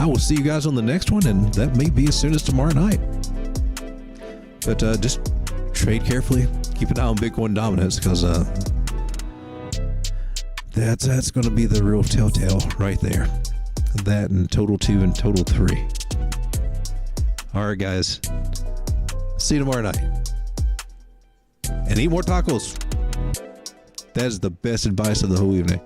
will see you guys on the next one, and that may be as soon as tomorrow night. But just trade carefully, keep an eye on Bitcoin dominance, because that's going to be the real telltale right there. That and total 2 and total 3. All right, guys, see you tomorrow night, and eat more tacos. That is the best advice of the whole evening.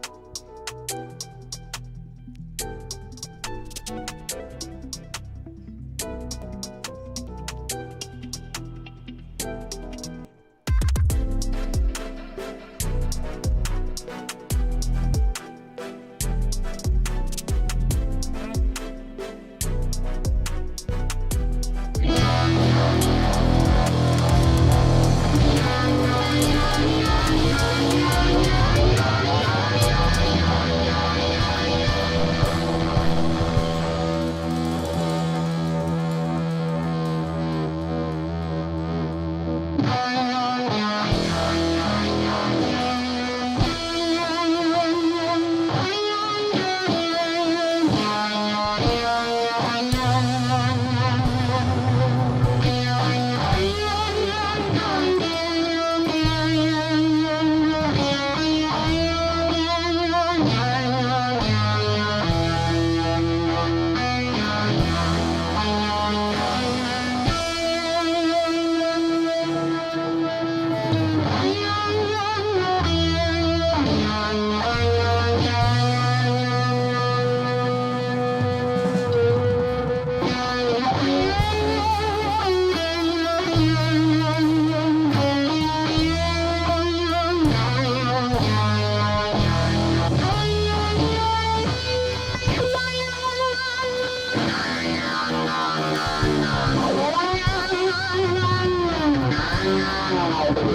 Bye. Bye.